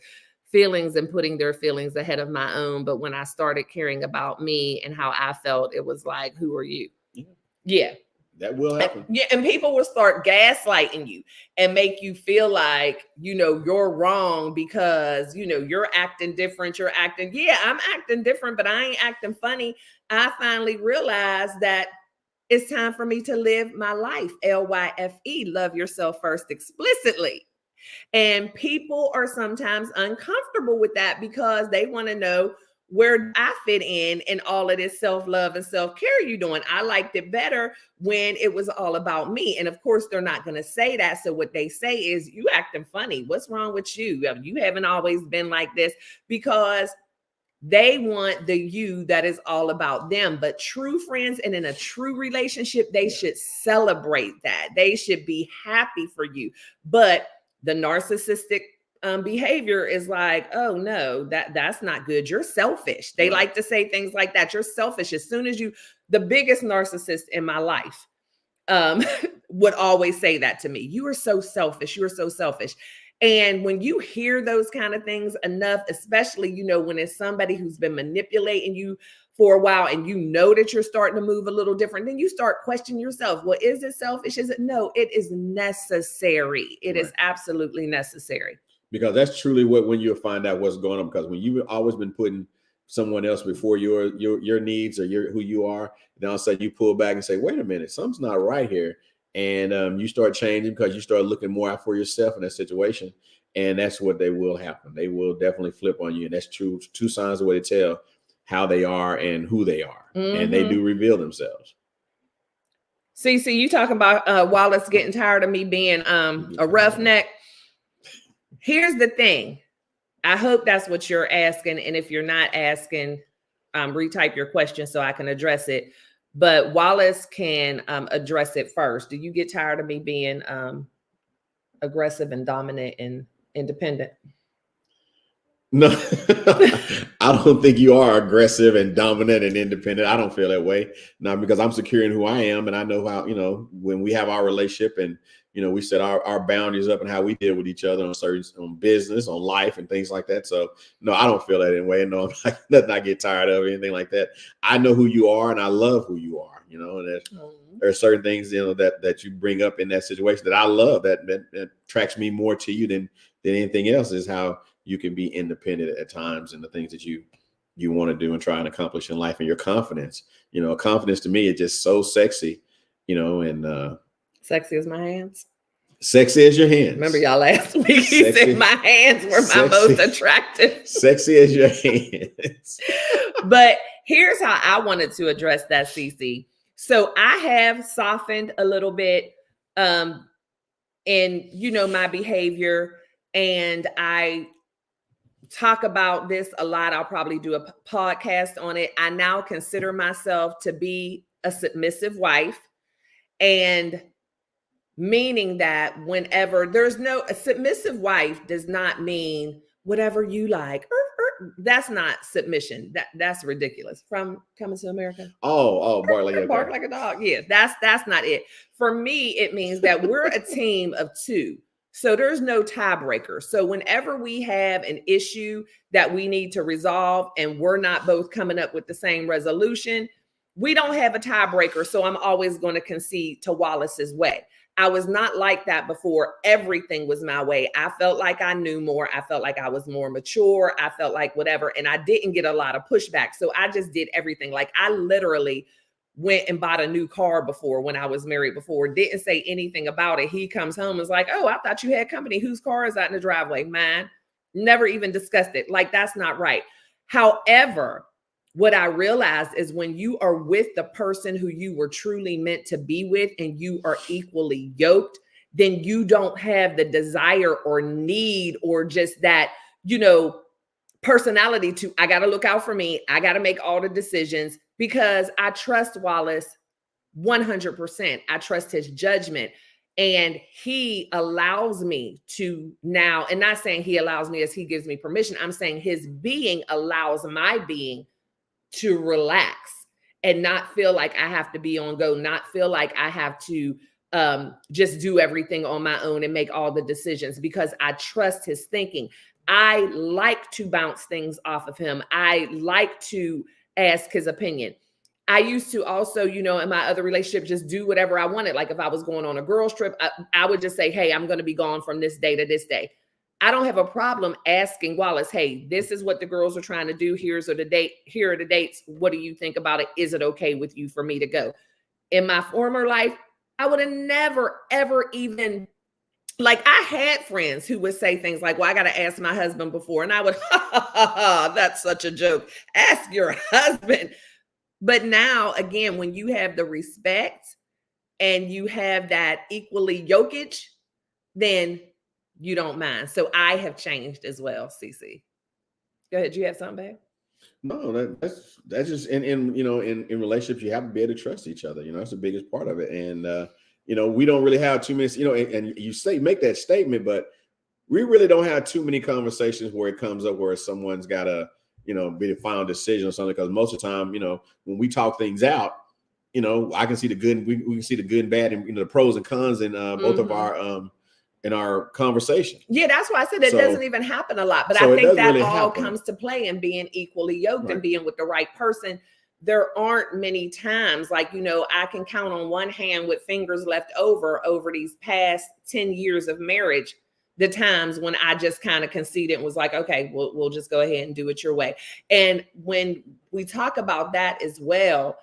feelings and putting their feelings ahead of my own. But when I started caring about me and how I felt, it was like, who are you? Yeah. That will happen. Yeah. And people will start gaslighting you and make you feel like, you're wrong because, you're acting different. I'm acting different, but I ain't acting funny. I finally realized that it's time for me to live my life. L.Y.F.E, love yourself first explicitly. And people are sometimes uncomfortable with that because they want to know, where I fit in all of this self-love and self-care you doing. I liked it better when it was all about me. And of course, they're not going to say that. So what they say is, you acting funny. What's wrong with you? You haven't always been like this, because they want the you that is all about them. But true friends and in a true relationship, they should celebrate that. They should be happy for you. But the narcissistic behavior is like, oh no, that's not good. You're selfish. They like to say things like that. You're selfish. As soon as the biggest narcissist in my life would always say that to me. You are so selfish. You are so selfish. And when you hear those kind of things enough, especially, when it's somebody who's been manipulating you for a while and that you're starting to move a little different, then you start questioning yourself. Well, is it selfish? Is it? No, it is necessary. It is absolutely necessary. Because that's truly when you'll find out what's going on. Because when you've always been putting someone else before your needs or who you are, then all of a sudden you pull back and say, wait a minute, something's not right here. And you start changing because you start looking more out for yourself in that situation. And that's what they will happen. They will definitely flip on you. And that's true. 2 signs of way to tell how they are and who they are. Mm-hmm. And they do reveal themselves. See, you talking about Wallace getting tired of me being a roughneck. Here's the thing. I hope that's what you're asking. And if you're not asking, retype your question so I can address it. But Wallace can address it first. Do you get tired of me being aggressive and dominant and independent? No, I don't think you are aggressive and dominant and independent. I don't feel that way. Now, because I'm secure in who I am, and I know how, when we have our relationship and, we set our boundaries up and how we deal with each other on business, on life and things like that. So no, I don't feel that anyway. No, I'm like, nothing I get tired of, anything like that. I know who you are and I love who you are, and there are certain things, that you bring up in that situation that I love that attracts me more to you than anything else, is how you can be independent at times and the things that you want to do and try and accomplish in life, and your confidence. Confidence to me is just so sexy, and sexy as my hands. Sexy as your hands. Remember y'all last week, he said my hands were my most attractive. Sexy as your hands. But here's how I wanted to address that, Cece. So I have softened a little bit in, my behavior, and I talk about this a lot. I'll probably do a podcast on it. I now consider myself to be a submissive wife, and meaning that whenever a submissive wife does not mean whatever you like. That's not submission. That's ridiculous. From Coming to America. Oh, bark like a bark like a dog. Yeah, that's not it. For me, it means that we're a team of 2. So there's no tiebreaker. So whenever we have an issue that we need to resolve and we're not both coming up with the same resolution, we don't have a tiebreaker. So I'm always going to concede to Wallace's way. I was not like that before. Everything was my way. I felt like I knew more. I felt like I was more mature. I felt like whatever. And I didn't get a lot of pushback. So I just did everything. Like I literally went and bought a new car before when I was married before, didn't say anything about it. He comes home and is like, oh, I thought you had company. Whose car is that in the driveway? Mine. Never even discussed it. Like, that's not right. However, what I realized is when you are with the person who you were truly meant to be with and you are equally yoked, then you don't have the desire or need or just that, personality to, I got to look out for me. I got to make all the decisions because I trust Wallace 100%. I trust his judgment. And he allows me to now, and not saying he allows me as he gives me permission. I'm saying his being allows my being to relax and not feel like I have to be on go, not feel like I have to just do everything on my own and make all the decisions because I trust his thinking. I like to bounce things off of him. I like to ask his opinion. I used to also, in my other relationship, just do whatever I wanted. Like if I was going on a girls trip, I would just say, hey, I'm going to be gone from this day to this day. I don't have a problem asking Wallace, hey, this is what the girls are trying to do. Here are the dates. What do you think about it? Is it okay with you for me to go? In my former life, I would have never, ever even, like I had friends who would say things like, well, I got to ask my husband before. And I would, that's such a joke. Ask your husband. But now, again, when you have the respect and you have that equally yokage, then you don't mind. So I have changed as well, CC. Go ahead. Do you have something, babe? No, that's just in relationships you have to be able to trust each other. That's the biggest part of it. And we don't really have too many. And you make that statement, but we really don't have too many conversations where it comes up where someone's got to be the final decision or something. Because most of the time, when we talk things out, I can see the good. We can see the good and bad, and the pros and cons in both of our in our conversation. Yeah, that's why I said it doesn't even happen a lot. But I think that really all comes to play in being equally yoked and being with the right person. There aren't many times like, I can count on one hand with fingers left over these past 10 years of marriage, the times when I just kind of conceded and was like, okay, we'll just go ahead and do it your way. And when we talk about that as well,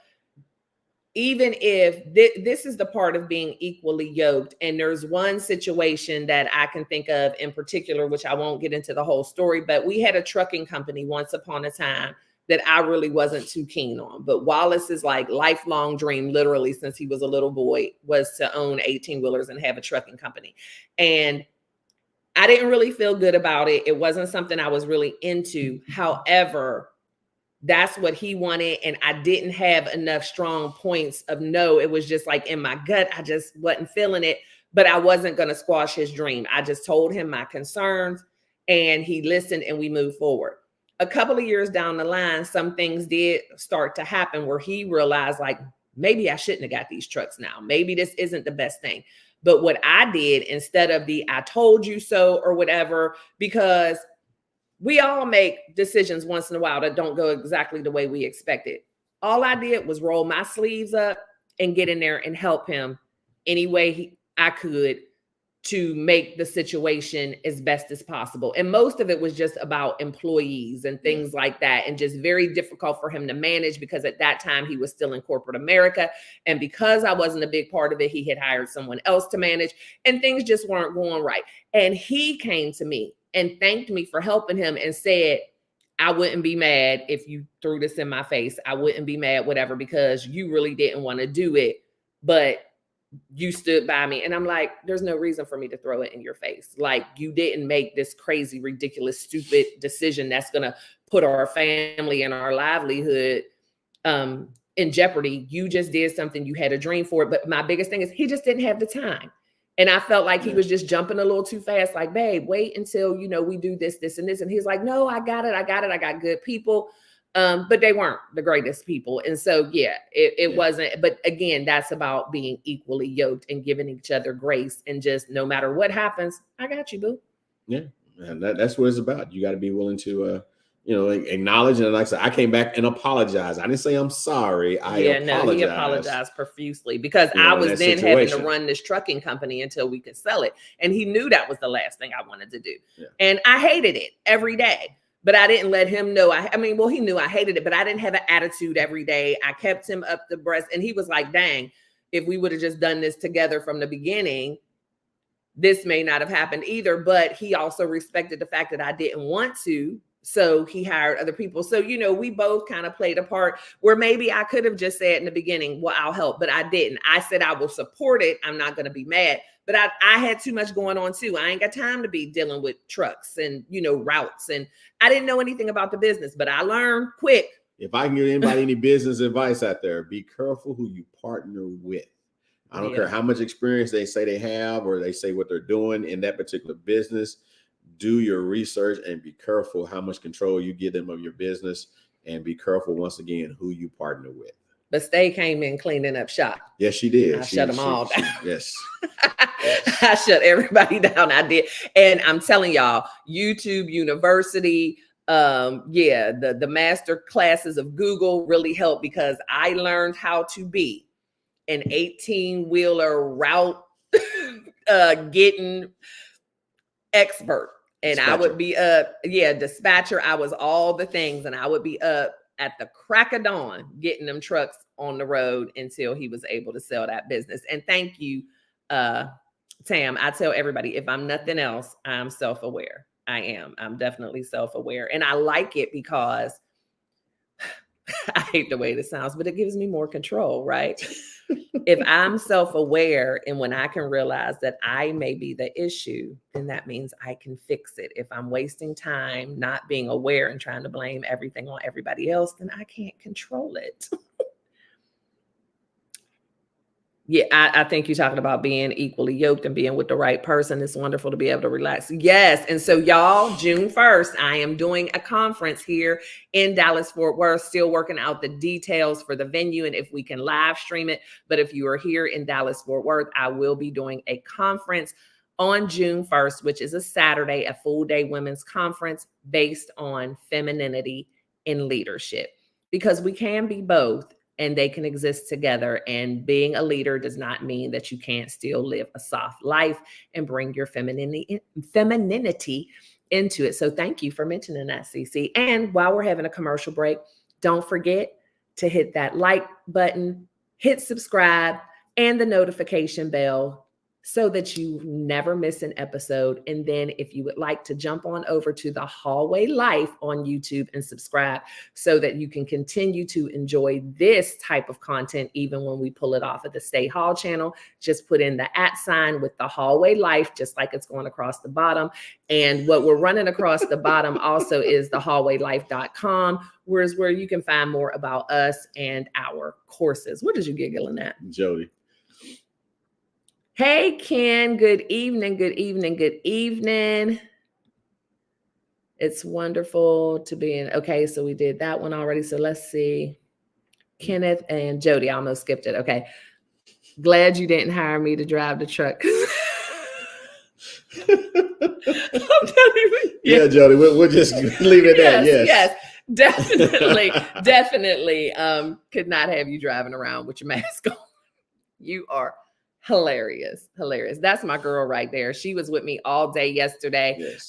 even if this is the part of being equally yoked, and there's one situation that I can think of in particular, which I won't get into the whole story, but we had a trucking company once upon a time that I really wasn't too keen on. But Wallace's like lifelong dream, literally since he was a little boy, was to own 18-wheelers and have a trucking company. And I didn't really feel good about it. It wasn't something I was really into. However, that's what he wanted. And I didn't have enough strong points of no. It was just like in my gut, I just wasn't feeling it, but I wasn't going to squash his dream. I just told him my concerns and he listened and we moved forward. A couple of years down the line, some things did start to happen where he realized like, maybe I shouldn't have got these trucks now. Maybe this isn't the best thing. But what I did instead of the, I told you so or whatever, because we all make decisions once in a while that don't go exactly the way we expected. All I did was roll my sleeves up and get in there and help him any way I could to make the situation as best as possible. And most of it was just about employees and things like that, and just very difficult for him to manage because at that time he was still in corporate America. And because I wasn't a big part of it, he had hired someone else to manage and things just weren't going right. And he came to me and thanked me for helping him and said, I wouldn't be mad if you threw this in my face. I wouldn't be mad, whatever, because you really didn't want to do it, but you stood by me. And I'm like, there's no reason for me to throw it in your face. Like, you didn't make this crazy, ridiculous, stupid decision that's going to put our family and our livelihood in jeopardy. You just did something. You had a dream for it. But my biggest thing is he just didn't have the time. And I felt like he was just jumping a little too fast. Like, babe, wait until, we do this, this, and this. And he's like, no, I got it. I got good people. But they weren't the greatest people. And so, it wasn't. But again, that's about being equally yoked and giving each other grace. And just no matter what happens, I got you, boo. Yeah. And that's what it's about. You got to be willing to, acknowledge. And like I said, I came back and apologized. I didn't say I'm sorry. He apologized profusely because I was then having to run this trucking company until we could sell it. And he knew that was the last thing I wanted to do. Yeah. And I hated it every day. but I didn't let him know. I mean, well, he knew I hated it, but I didn't have an attitude every day. I kept him up the breast, and he was like, dang, if we would have just done this together from the beginning, this may not have happened either. But he also respected the fact that I didn't want to. So he hired other people. So, you know, we both kind of played a part where maybe I could have just said in the beginning, well, I'll help, but I didn't. I said, I will support it. I'm not going to be mad. But I had too much going on too. I ain't got time to be dealing with trucks and, you know, routes. And I didn't know anything about the business, but I learned quick. If I can give anybody any business advice out there, be careful who you partner with. I don't care how much experience they say they have or they say what they're doing in that particular business. Do your research and be careful how much control you give them of your business, and be careful once again who you partner with. But Stay came in cleaning up shop. Yes, she did. I shut them all down. Yes. I shut everybody down. I did. And I'm telling y'all, YouTube University, the master classes of Google really helped, because I learned how to be an 18-wheeler route getting expert. And dispatcher. I would be dispatcher. I was all the things, and I would be up at the crack of dawn getting them trucks on the road until he was able to sell that business. And thank you, Tam. I tell everybody, if I'm nothing else, I'm self-aware. I am. I'm definitely self-aware. And I like it because I hate the way this sounds, but it gives me more control, right? If I'm self-aware, and when I can realize that I may be the issue, then that means I can fix it. If I'm wasting time not being aware and trying to blame everything on everybody else, then I can't control it. Yeah, I think you're talking about being equally yoked and being with the right person. It's wonderful to be able to relax. Yes. And so y'all, June 1st, I am doing a conference here in Dallas-Fort Worth, still working out the details for the venue and if we can live stream it. But if you are here in Dallas-Fort Worth, I will be doing a conference on June 1st, which is a Saturday, a full day women's conference based on femininity in leadership, because we can be both. And they can exist together. And being a leader does not mean that you can't still live a soft life and bring your femininity into it. So thank you for mentioning that, CC. And while we're having a commercial break, don't forget to hit that like button, hit subscribe, and the notification bell, so that you never miss an episode. And then if you would like to jump on over to TheHallWAY Life on YouTube and subscribe, so that you can continue to enjoy this type of content even when we pull it off of the Stay Hall channel. Just put in the @ with TheHallWAY Life, just like it's going across the bottom. And what we're running across the bottom also is TheHallWayLife.com, where you can find more about us and our courses. What did you giggling at? Jody. Hey, Ken, good evening, good evening, good evening. It's wonderful to be in. Okay, so we did that one already. So let's see. Kenneth and Jody, I almost skipped it. Okay. Glad you didn't hire me to drive the truck. I'm telling you. Yeah, Jody, we'll just leave it at that. Yes, definitely. Definitely could not have you driving around with your mask on. You are hilarious. That's my girl right there. She was with me all day yesterday. Yes.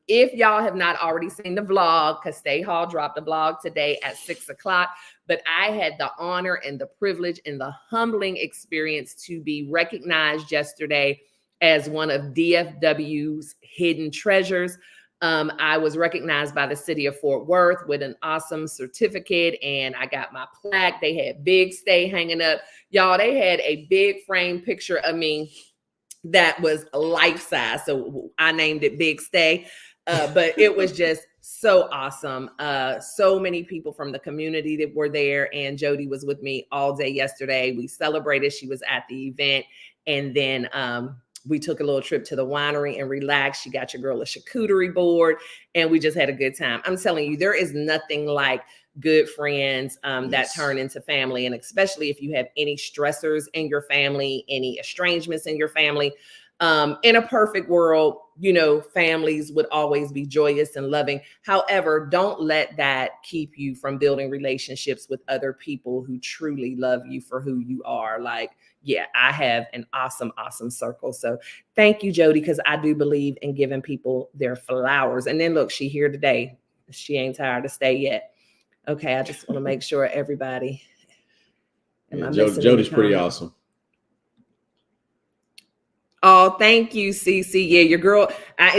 If y'all have not already seen the vlog, because Stay Hall dropped the vlog today at 6:00, but I had the honor and the privilege and the humbling experience to be recognized yesterday as one of DFW's hidden treasures. I was recognized by the city of Fort Worth with an awesome certificate, and I got my plaque. They had Big Stay hanging up. Y'all, they had a big frame picture of me that was life size. So I named it Big Stay, but it was just so awesome. So many people from the community that were there, and Jody was with me all day yesterday. We celebrated. She was at the event, and then we took a little trip to the winery and relaxed. She got your girl a charcuterie board, and we just had a good time. I'm telling you, there is nothing like good friends that turn into family. And especially if you have any stressors in your family, any estrangements in your family. In a perfect world, you know, families would always be joyous and loving. However, don't let that keep you from building relationships with other people who truly love you for who you are. Like, yeah, I have an awesome circle. So thank you, Jody, because I do believe in giving people their flowers. And then look, she here today. She ain't tired to stay yet. Okay, I just want to make sure everybody. Am I missing Jody's pretty awesome. Oh, thank you, Cece. Yeah, your girl,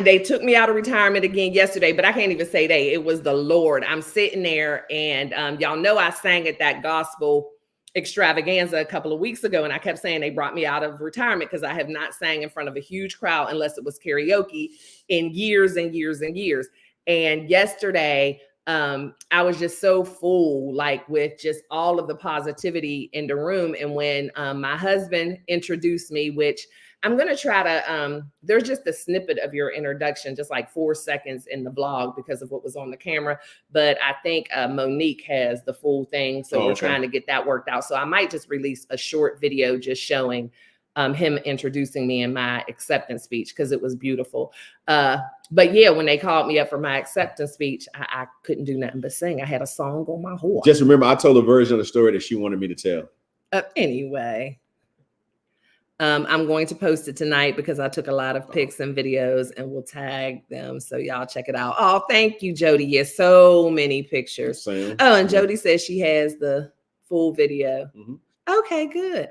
they took me out of retirement again yesterday, but I can't even say they. It was the Lord. I'm sitting there, and y'all know I sang at that gospel extravaganza a couple of weeks ago, and I kept saying they brought me out of retirement because I have not sang in front of a huge crowd unless it was karaoke in years and years and years. And yesterday, I was just so full, like with just all of the positivity in the room. And when my husband introduced me, which I'm going to try to, there's just a snippet of your introduction, just like 4 seconds in the vlog because of what was on the camera. But I think Monique has the full thing. So we're trying to get that worked out. So I might just release a short video just showing him introducing me in my acceptance speech because it was beautiful. But yeah, when they called me up for my acceptance speech, I couldn't do nothing but sing. I had a song on my horn. Just remember, I told a version of the story that she wanted me to tell. Anyway. I'm going to post it tonight because I took a lot of pics and videos and we'll tag them. So y'all check it out. Oh, thank you, Jody. Yes, so many pictures. Oh, and Jody says she has the full video. Okay, good.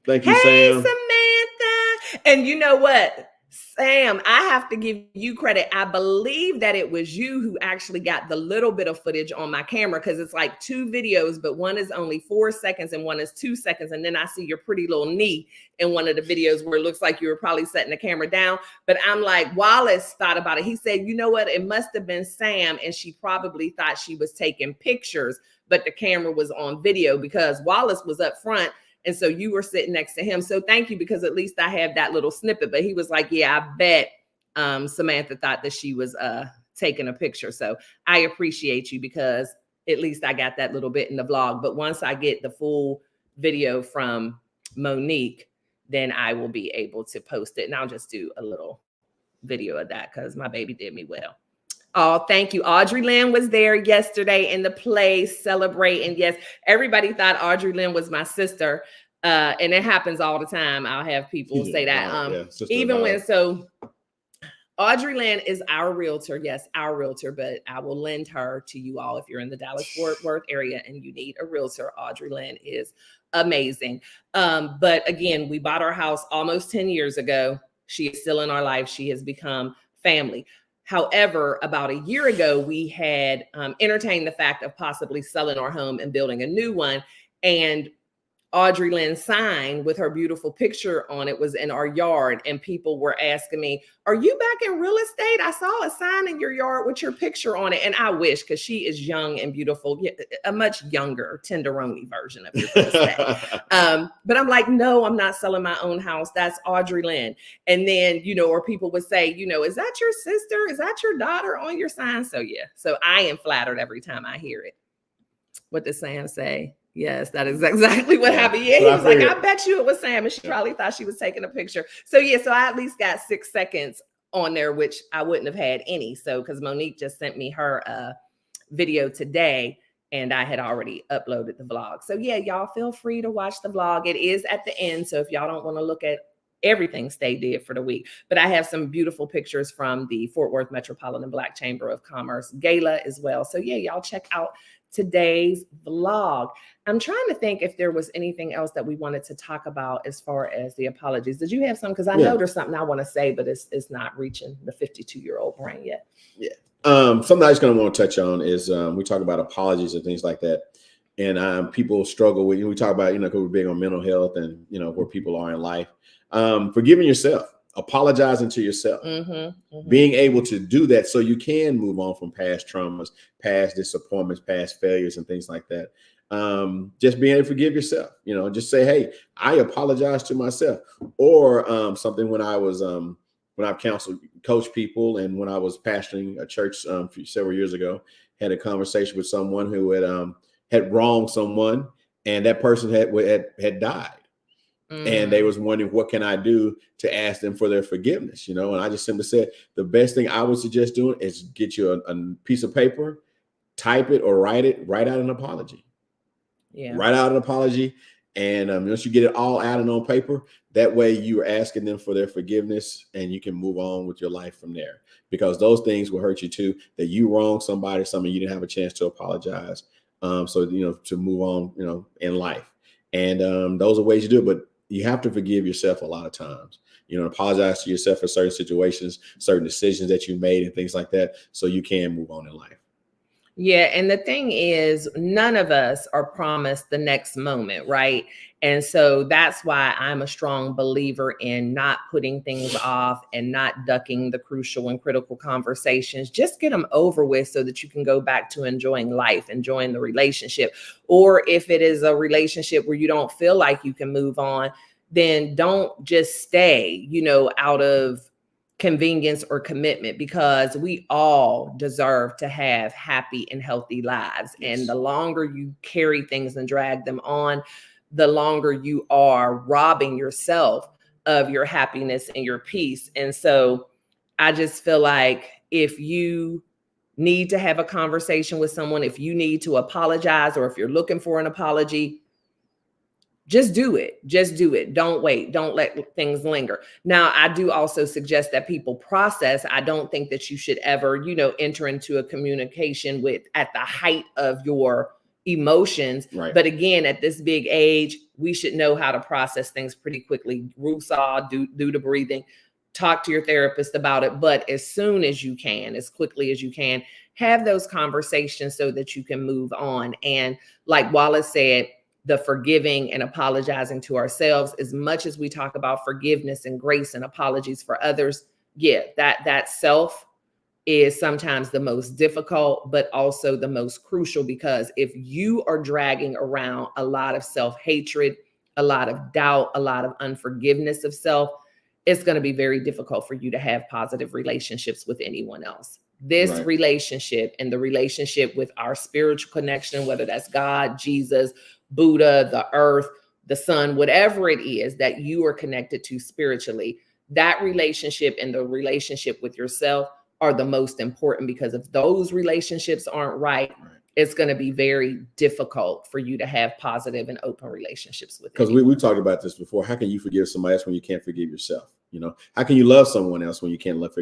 Thank you, hey, Sam. Samantha. And you know what? Sam, I have to give you credit. I believe that it was you who actually got the little bit of footage on my camera because it's like 2 videos, but one is only 4 seconds and one is 2 seconds. And then I see your pretty little knee in one of the videos where it looks like you were probably setting the camera down. But I'm like, Wallace thought about it. He said, you know what? It must have been Sam. And she probably thought she was taking pictures, but the camera was on video because Wallace was up front. And so you were sitting next to him. So thank you, because at least I have that little snippet. But he was like, yeah, I bet Samantha thought that she was taking a picture. So I appreciate you because at least I got that little bit in the vlog. But once I get the full video from Monique, then I will be able to post it. And I'll just do a little video of that because my baby did me well. Oh, thank you. Audrey Lynn was there yesterday in the place celebrating. Yes, everybody thought Audrey Lynn was my sister. And it happens all the time. I'll have people say that. Even when, so Audrey Lynn is our realtor. Yes, our realtor, but I will lend her to you all if you're in the Dallas-Fort Worth area and you need a realtor. Audrey Lynn is amazing. But again, we bought our house almost 10 years ago. She is still in our life. She has become family. However, about a year ago, we had entertained the fact of possibly selling our home and building a new one. And Audrey Lynn's sign with her beautiful picture on it was in our yard. And people were asking me, are you back in real estate? I saw a sign in your yard with your picture on it. And I wish, because she is young and beautiful, a much younger tenderoni version of your real estate. But I'm like, no, I'm not selling my own house. That's Audrey Lynn. And then, or people would say, is that your sister? Is that your daughter on your sign? So yeah, so I am flattered every time I hear it. What does Sam say? Yes, that is exactly what happened. Yeah, he was like, I bet you it was Sam. And she probably thought she was taking a picture. So yeah, so I at least got 6 seconds on there, which I wouldn't have had any. So, because Monique just sent me her video today and I had already uploaded the vlog. So yeah, y'all feel free to watch the vlog. It is at the end. So if y'all don't want to look at everything Stay did for the week, but I have some beautiful pictures from the Fort Worth Metropolitan Black Chamber of Commerce Gala as well. So yeah, y'all check out today's vlog. I'm trying to think if there was anything else that we wanted to talk about as far as the apologies. Did you have some? Because I know there's something I want to say, but it's not reaching the 52-year-old brain yet. Yeah. Something I just kind of want to touch on is we talk about apologies and things like that. And people struggle with, we talk about, because we're big on mental health and, where people are in life. Forgiving yourself, apologizing to yourself, being able to do that so you can move on from past traumas, past disappointments, past failures and things like that. Just being able to forgive yourself, just say, hey, I apologize to myself. Or something when I was, when I've coached people and when I was pastoring a church several years ago, had a conversation with someone who had wronged someone and that person had died. And they was wondering, what can I do to ask them for their forgiveness? And I just simply said, the best thing I would suggest doing is get you a piece of paper, type it or write out an apology. Yeah. Write out an apology And once you get it all out and on paper, that way you are asking them for their forgiveness, and you can move on with your life from there. Because those things will hurt you too. That you wronged somebody, something you didn't have a chance to apologize. So to move on, in life. And those are ways you do it. But you have to forgive yourself a lot of times. Apologize to yourself for certain situations, certain decisions that you made, and things like that, so you can move on in life. Yeah. And the thing is, none of us are promised the next moment, right? And so that's why I'm a strong believer in not putting things off and not ducking the crucial and critical conversations. Just get them over with so that you can go back to enjoying life, enjoying the relationship. Or if it is a relationship where you don't feel like you can move on, then don't just stay, out of convenience or commitment, because we all deserve to have happy and healthy lives. Yes. And the longer you carry things and drag them on, the longer you are robbing yourself of your happiness and your peace. And so I just feel like if you need to have a conversation with someone, if you need to apologize, or if you're looking for an apology, just do it. Just do it. Don't wait. Don't let things linger. Now, I do also suggest that people process. I don't think that you should ever, enter into a communication at the height of your emotions. Right. But again, at this big age, we should know how to process things pretty quickly. Woosah, do the breathing, talk to your therapist about it. But as soon as you can, as quickly as you can, have those conversations so that you can move on. And like Wallace said, the forgiving and apologizing to ourselves, as much as we talk about forgiveness and grace and apologies for others. Yeah, that self is sometimes the most difficult, but also the most crucial, because if you are dragging around a lot of self-hatred, a lot of doubt, a lot of unforgiveness of self, it's going to be very difficult for you to have positive relationships with anyone else. This Right. relationship and the relationship with our spiritual connection, whether that's God, Jesus, Buddha, the earth, the sun, whatever it is that you are connected to spiritually, that relationship and the relationship with yourself are the most important, because if those relationships aren't right, it's going to be very difficult for you to have positive and open relationships with. Because we talked about this before. How can you forgive somebody else when you can't forgive yourself? How can you love someone else when you can't love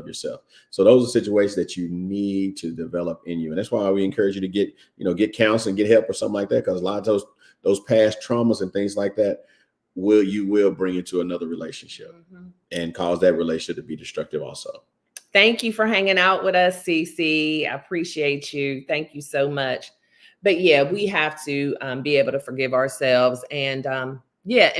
yourself? So those are situations that you need to develop in you. And that's why we encourage you to get counseling, get help or something like that. Because a lot of those past traumas and things like that will bring you to another relationship and cause that relationship to be destructive also. Thank you for hanging out with us, Cece. I appreciate you. Thank you so much. But yeah, we have to be able to forgive ourselves and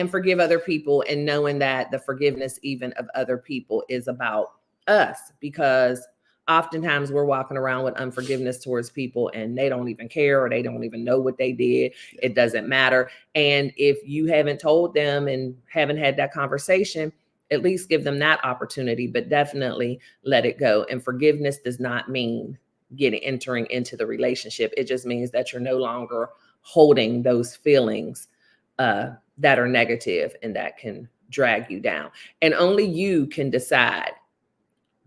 forgive other people, and knowing that the forgiveness even of other people is about us, because oftentimes we're walking around with unforgiveness towards people and they don't even care, or they don't even know what they did. It doesn't matter. And if you haven't told them and haven't had that conversation, at least give them that opportunity, but definitely let it go. And forgiveness does not mean entering into the relationship. It just means that you're no longer holding those feelings that are negative and that can drag you down. And only you can decide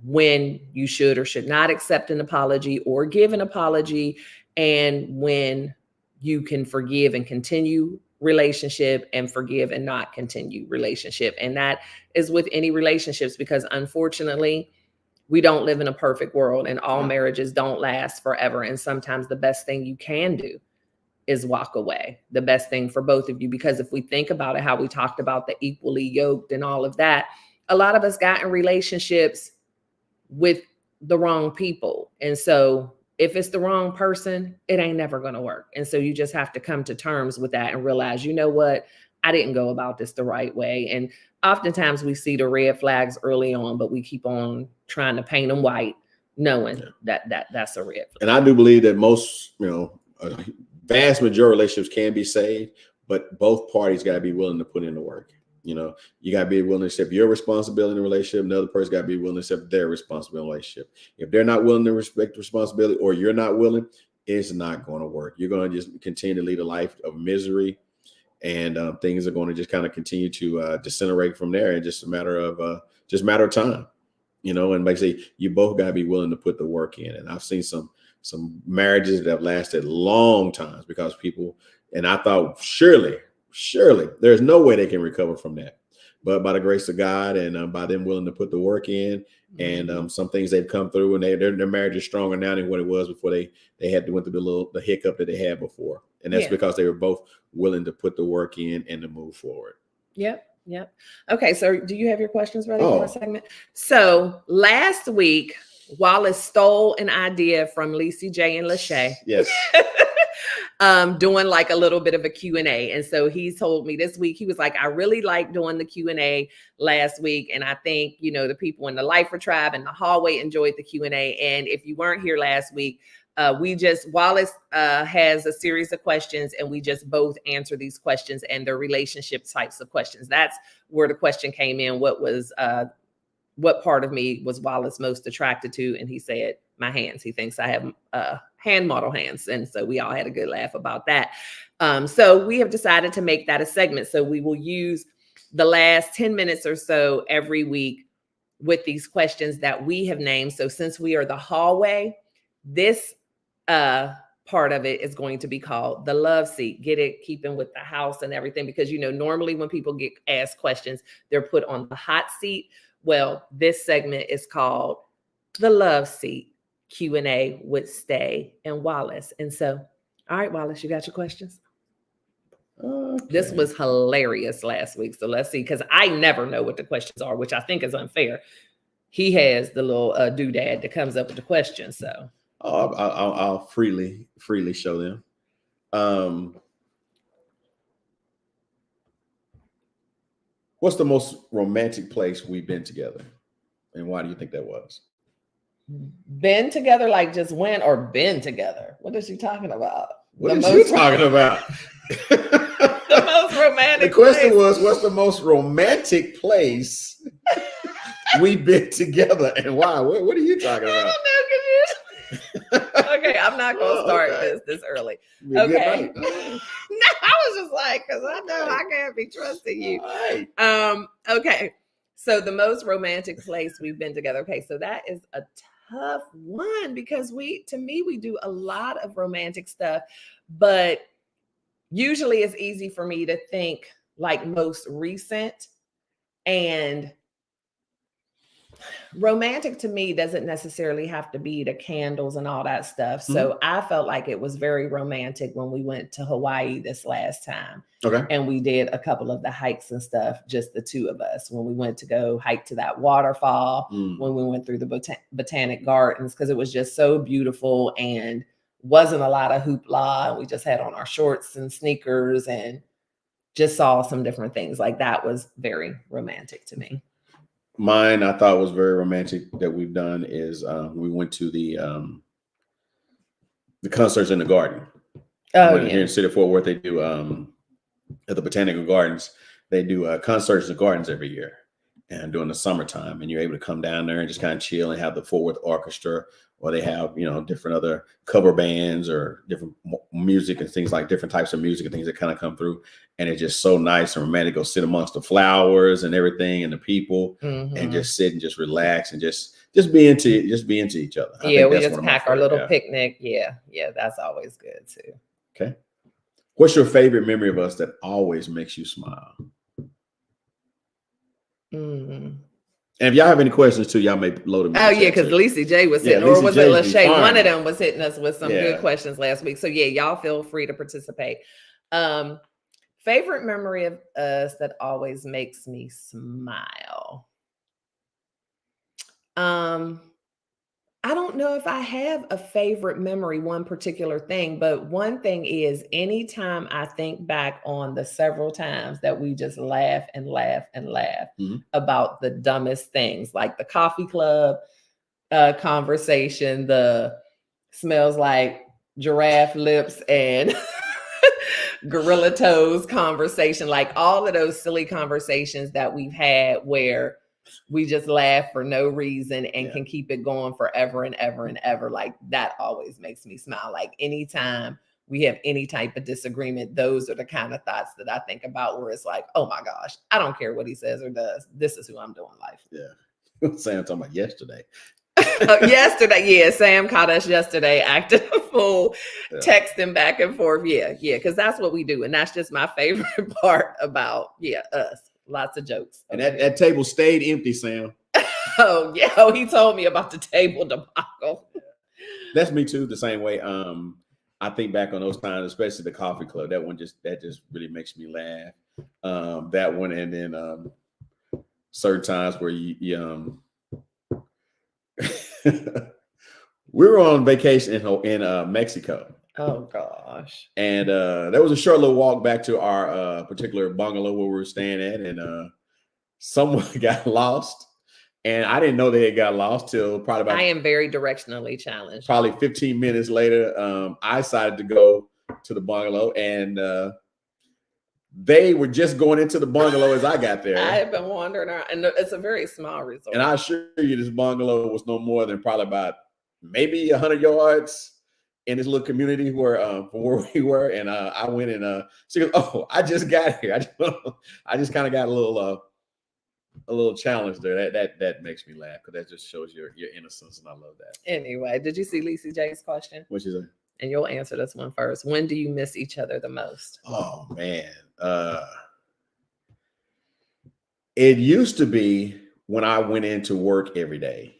when you should or should not accept an apology or give an apology, and when you can forgive and continue relationship, and forgive and not continue relationship. And that is with any relationships, because unfortunately, we don't live in a perfect world, and all marriages don't last forever. And sometimes the best thing you can do is walk away. The best thing for both of you, because if we think about it, how we talked about the equally yoked and all of that, a lot of us got in relationships with the wrong people. And so if it's the wrong person, it ain't never going to work. And so you just have to come to terms with that and realize, you know what, I didn't go about this the right way. And oftentimes we see the red flags early on, but we keep on trying to paint them white, knowing that's a red flag. And I do believe that most, a vast majority of relationships can be saved, but both parties got to be willing to put in the work. You got to be willing to accept your responsibility in the relationship. Another person got to be willing to accept their responsibility in the relationship. If they're not willing to respect the responsibility, or you're not willing, it's not going to work. You're going to just continue to lead a life of misery, and things are going to just kind of continue to disintegrate from there. And just a matter of time, and basically you both got to be willing to put the work in. And I've seen some marriages that have lasted long times because people, and I thought surely Surely, there's no way they can recover from that. But by the grace of God and by them willing to put the work in, and some things they've come through, and their marriage is stronger now than what it was before they had to went through the hiccup that they had before, and that's because they were both willing to put the work in and to move forward. Yep. Okay, so do you have your questions ready for our segment? So last week, Wallace stole an idea from Lisa J and Lachey. Yes. Doing like a little bit of a Q&A. And so he told me this week, he was like, I really liked doing the Q&A last week. And I think, the people in the L.Y.F.E tribe and the hallway enjoyed the Q&A. And if you weren't here last week, Wallace has a series of questions, and we just both answer these questions and their relationship types of questions. That's where the question came in. What part of me was Wallace most attracted to? And he said, my hands. He thinks I have hand model hands. And so we all had a good laugh about that. So we have decided to make that a segment. So we will use the last 10 minutes or so every week with these questions that we have named. So since we are the hallway, this part of it is going to be called the love seat. Get it, keeping with the house and everything, because normally when people get asked questions, they're put on the hot seat. Well, this segment is called the love seat Q&A with Stay and Wallace. And so, all right, Wallace, you got your questions? Okay. This was hilarious last week. So let's see, because I never know what the questions are, which I think is unfair. He has the little doodad that comes up with the questions. So I'll freely show them. What's the most romantic place we've been together, and why do you think that was? Been together, like just went, or been together? What is she talking about? What is she talking about? The most romantic. The question was, what's the most romantic place we've been together, and why? What are you talking about? I don't know. Okay, I'm not going to start this early. Okay. No, I was just like, because I know I can't be trusting you. Right. Okay. So the most romantic place we've been together. Okay, so that is a tough one, because we do a lot of romantic stuff, but usually it's easy for me to think like most recent, and romantic to me doesn't necessarily have to be the candles and all that stuff. So I felt like it was very romantic when we went to Hawaii this last time. Okay. And we did a couple of the hikes and stuff, just the two of us, when we went to go hike to that waterfall, when we went through the botanic gardens, because it was just so beautiful and wasn't a lot of hoopla. We just had on our shorts and sneakers and just saw some different things. Like, that was very romantic to me. Mine, I thought was very romantic that we've done is we went to the concerts in the garden. Oh, yeah. Here in City of Fort Worth, they do at the Botanical Gardens. They do concerts in the gardens every year, and during the summertime, and you're able to come down there and just kind of chill and have the Fort Worth Orchestra, or they have different other cover bands or different music and things, like different types of music and things that kind of come through. And it's just so nice and romantic. Go sit amongst the flowers and everything and the people, and just sit and just relax and just be into each other. Yeah, we just pack our little picnic. Yeah, that's always good too. Okay. What's your favorite memory of us that always makes you smile? And if y'all have any questions too, y'all may load them. Oh yeah, because Lisa J was hitting, or was it Lachey? One of them was hitting us with some good questions last week. So yeah, y'all feel free to participate. Favorite memory of us that always makes me smile. I don't know if I have a favorite memory, one particular thing, but one thing is, anytime I think back on the several times that we just laugh and laugh and laugh about the dumbest things, like the coffee club conversation, the smells like giraffe lips and gorilla toes conversation, like all of those silly conversations that we've had where we just laugh for no reason and can keep it going forever and ever and ever. Like, that always makes me smile. Like, anytime we have any type of disagreement, those are the kind of thoughts that I think about, where it's like, oh my gosh, I don't care what he says or does. This is who I'm doing life. Yeah. I'm talking about yesterday. Yesterday, yeah, Sam caught us yesterday acting a fool, texting back and forth. Yeah, because that's what we do. And that's just my favorite part about, us. Lots of jokes. And that table stayed empty, Sam. Oh, yeah. Oh, he told me about the table debacle. That's me too, the same way. I think back on those times, especially the coffee club. That just really makes me laugh. That one, and then certain times where you we were on vacation in Mexico. Oh gosh. And there was a short little walk back to our particular bungalow where we were staying at, and someone got lost. And I didn't know they had got lost till probably about. I am very directionally challenged. Probably 15 minutes later, I decided to go to the bungalow, and they were just going into the bungalow as I got there. I have been wandering around, and it's a very small resort. And I assure you, this bungalow was no more than probably about maybe 100 yards in this little community where from where we were. And I went, and she goes, "Oh, I just got here. I just kind of got a little challenge there." That makes me laugh, because that just shows your innocence, and I love that. Anyway, did you see Lisa J's question? What she said? And you'll answer this one first. When do you miss each other the most? Oh man. It used to be when I went into work every day.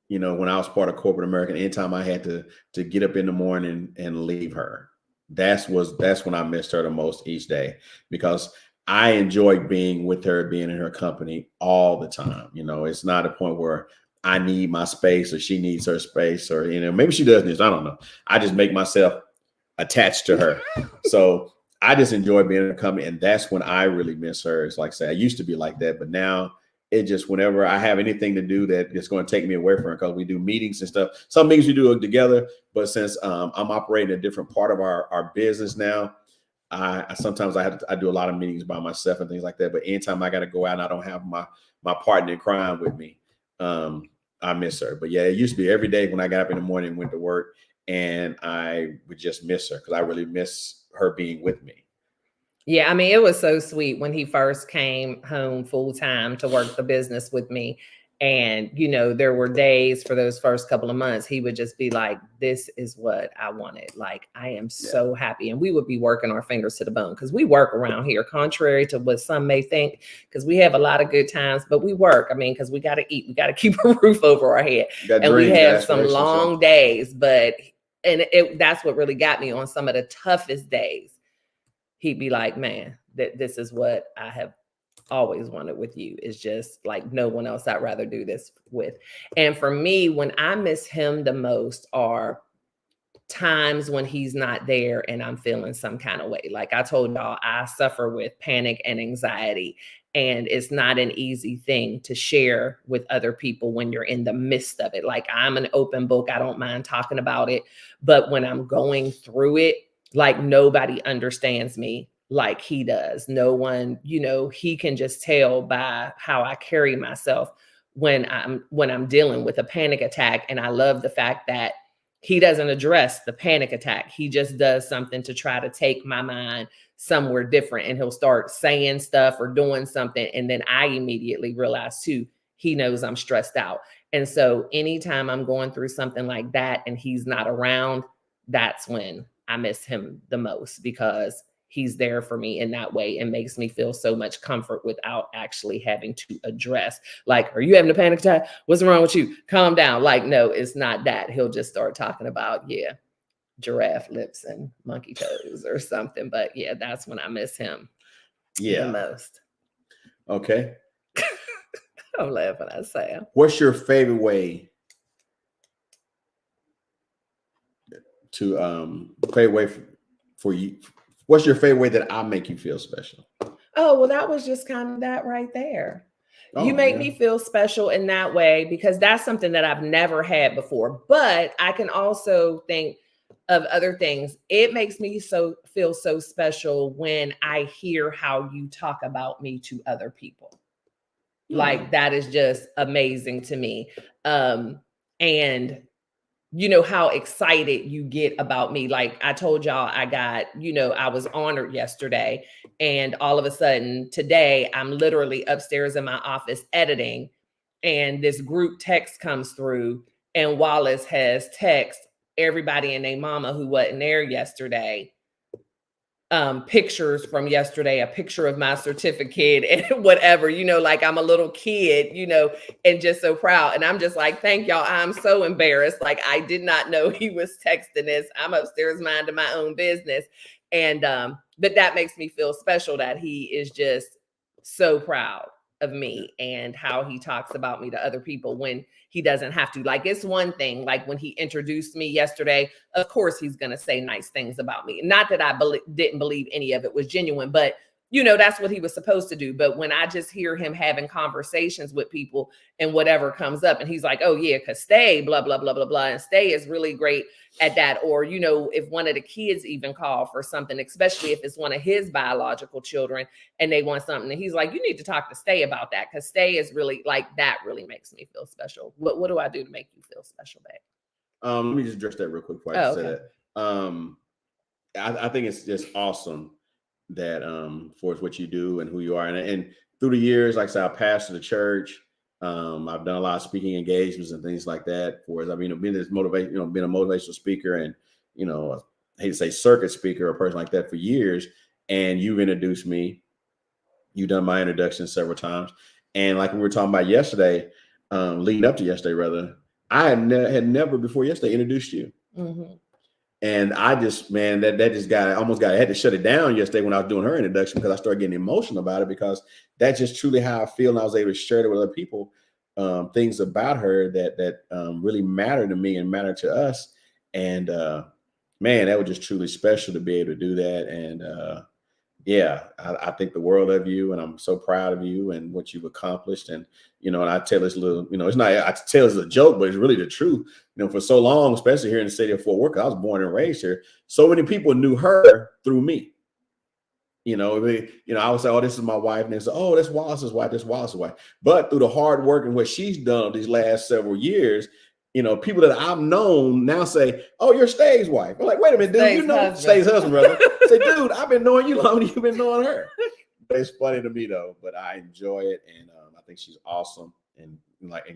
When I was part of corporate America, anytime I had to get up in the morning and leave her, that's when I missed her the most each day, because I enjoyed being with her, being in her company all the time. It's not a point where I need my space or she needs her space, or, maybe she does this. I don't know. I just make myself attached to her. So I just enjoy being in her company. And that's when I really miss her. It's like, say, I used to be like that, but now it just, whenever I have anything to do that is going to take me away from her, because we do meetings and stuff. Some meetings we do together, but since I'm operating a different part of our business now, sometimes I do a lot of meetings by myself and things like that. But anytime I got to go out and I don't have my partner in crime with me, I miss her. But yeah, it used to be every day when I got up in the morning and went to work, and I would just miss her, because I really miss her being with me. Yeah, I mean, it was so sweet when he first came home full time to work the business with me. And, there were days for those first couple of months, he would just be like, "This is what I wanted. Like, I am so happy." And we would be working our fingers to the bone, because we work around here, contrary to what some may think, because we have a lot of good times, but we work. I mean, because we got to eat, we got to keep a roof over our head. And we have some long days, that's what really got me on some of the toughest days. He'd be like, "Man, this is what I have always wanted with you. Is just like no one else I'd rather do this with." And for me, when I miss him the most are times when he's not there and I'm feeling some kind of way. Like I told y'all, I suffer with panic and anxiety, and it's not an easy thing to share with other people when you're in the midst of it. Like, I'm an open book. I don't mind talking about it. But when I'm going through it, like, nobody understands me like he does. No one, he can just tell by how I carry myself when I'm dealing with a panic attack. And I love the fact that he doesn't address the panic attack. He just does something to try to take my mind somewhere different. And he'll start saying stuff or doing something. And then I immediately realize too, he knows I'm stressed out. And so anytime I'm going through something like that and he's not around, that's when I miss him the most, because he's there for me in that way and makes me feel so much comfort without actually having to address, like, "Are you having a panic attack? What's wrong with you? Calm down." Like, no, it's not that. He'll just start talking about, giraffe lips and monkey toes or something. But yeah, that's when I miss him the most. Okay. I'm laughing, I say. What's your favorite way to for you? What's your favorite way that I make you feel special? Oh, well, that was just kind of that right there. You make me feel special in that way, because that's something that I've never had before. But I can also think of other things. It makes me feel so special when I hear how you talk about me to other people. Like, that is just amazing to me. And how excited you get about me. Like I told y'all, I was honored yesterday, and all of a sudden today I'm literally upstairs in my office editing, and this group text comes through, and Wallace has text everybody and their mama who wasn't there yesterday pictures from yesterday, a picture of my certificate and whatever, like I'm a little kid, and just so proud. And I'm just like, thank y'all. I'm so embarrassed. Like, I did not know he was texting this. I'm upstairs minding my own business. And but that makes me feel special that he is just so proud of me and how he talks about me to other people when he doesn't have to. Like, it's one thing, like when he introduced me yesterday, of course he's going to say nice things about me. Not that I didn't believe any of it was genuine, but that's what he was supposed to do. But when I just hear him having conversations with people and whatever comes up, and he's like, oh yeah, because Stay, blah, blah, blah, blah, blah. And Stay is really great at that. Or, if one of the kids even call for something, especially if it's one of his biological children and they want something, and he's like, you need to talk to Stay about that, because Stay is really like, that really makes me feel special. What do I do to make you feel special, babe? Let me just address that real quick before I say that. I think it's just awesome that for what you do and who you are, and through the years, like I said, I pastored the church. I've done a lot of speaking engagements and things like that. For us, I mean, being this motivation, being a motivational speaker, and I hate to say circuit speaker or a person like that for years. And you've introduced me. You've done my introduction several times, and like we were talking about yesterday, leading up to yesterday, rather, I had never before yesterday introduced you. Mm-hmm. And I just, man, that just I had to shut it down yesterday when I was doing her introduction, because I started getting emotional about it, because that's just truly how I feel. And I was able to share it with other people, things about her that really matter to me and matter to us. And man, that was just truly special to be able to do that. And yeah, I think the world of you, and I'm so proud of you and what you've accomplished. And, and I tell this little, it's not, I tell this as a joke, but it's really the truth. For so long, especially here in the city of Fort Worth, I was born and raised here. So many people knew her through me. I would say, oh, this is my wife. And they say, oh, that's Wallace's wife. That's Wallace's wife. But through the hard work and what she's done these last several years, people that I've known now say, oh, you're Stay's wife. I'm like, wait a minute, dude, Stay's husband, brother. Say, dude, I've been knowing you longer than you've been knowing her. But it's funny to me, though, but I enjoy it. And I think she's awesome, and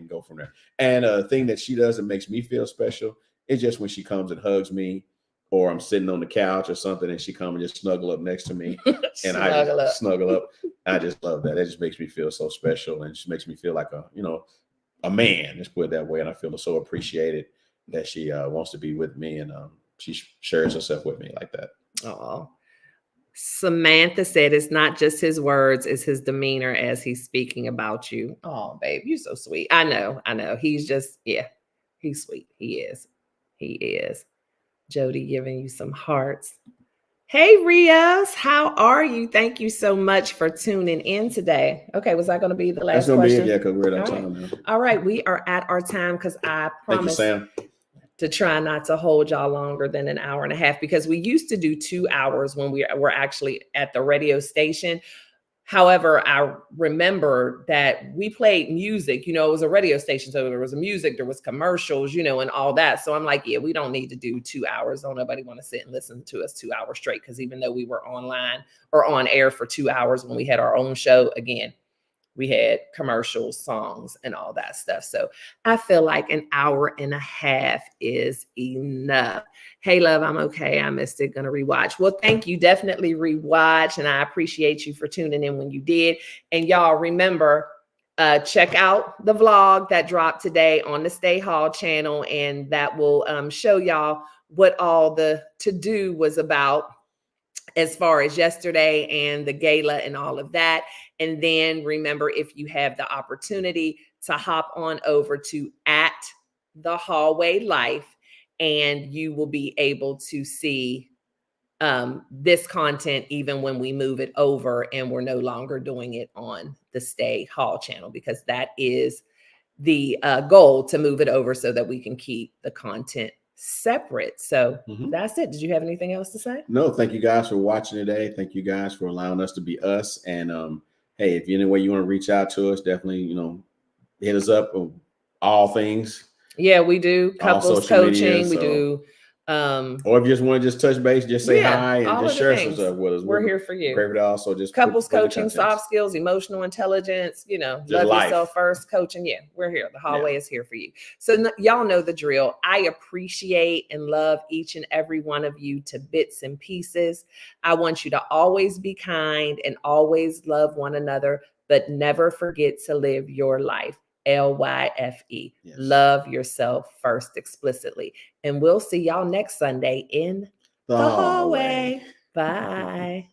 go from there. And a thing that she does that makes me feel special is just when she comes and hugs me, or I'm sitting on the couch or something, and she comes and just snuggle up next to me, and I just snuggle up. I just love that. That just makes me feel so special, and she makes me feel like a man, just put it that way. And I feel so appreciated that she wants to be with me, and she shares herself with me like that. Oh, Samantha said it's not just his words, it's his demeanor as he's speaking about you. Oh, babe, you're so sweet. I know. He's just, yeah, he's sweet. He is. Jody giving you some hearts. Hey, Rios, how are you? Thank you so much for tuning in today. Okay, was that going to be the last question? That's going to be it, yeah, because we're at our time now. All right, we are at our time, because I promised to try not to hold y'all longer than an hour and a half, because we used to do 2 hours when we were actually at the radio station. However, I remember that we played music, it was a radio station. So there was music, there was commercials, and all that. So I'm like, yeah, we don't need to do 2 hours. Don't nobody want to sit and listen to us 2 hours straight. Because even though we were online or on air for 2 hours when we had our own show, again, we had commercials, songs, and all that stuff. So I feel like an hour and a half is enough. Hey, love, I'm okay. I missed it. Gonna rewatch. Well, thank you. Definitely rewatch. And I appreciate you for tuning in when you did. And y'all remember, check out the vlog that dropped today on the Stay Hall channel. And that will show y'all what all the to-do was about, as far as yesterday and the gala and all of that. And then remember, if you have the opportunity to hop on over to @TheHallWAY Life, and you will be able to see this content even when we move it over and we're no longer doing it on the Stay Hall channel, because that is the goal, to move it over so that we can keep the content separate. So that's it. Did you have anything else to say? No, thank you guys for watching today. Thank you guys for allowing us to be us. And hey, if any way you want to reach out to us, definitely, hit us up on all things. Yeah, we do couples coaching. We do Or if you just want to just touch base, just say hi and all just of the share some things. stuff with us. We're here for you. Grateful to also just Couples put the coaching, content. soft skills, emotional intelligence, Just love life. yourself first coaching. Yeah, we're here. The hallway Yeah. is here for you. So y'all know the drill. I appreciate and love each and every one of you to bits and pieces. I want you to always be kind and always love one another, but never forget to live your life. L.Y.F.E. Yes. Love yourself first explicitly. And we'll see y'all next Sunday in The the hallway. hallway. Bye.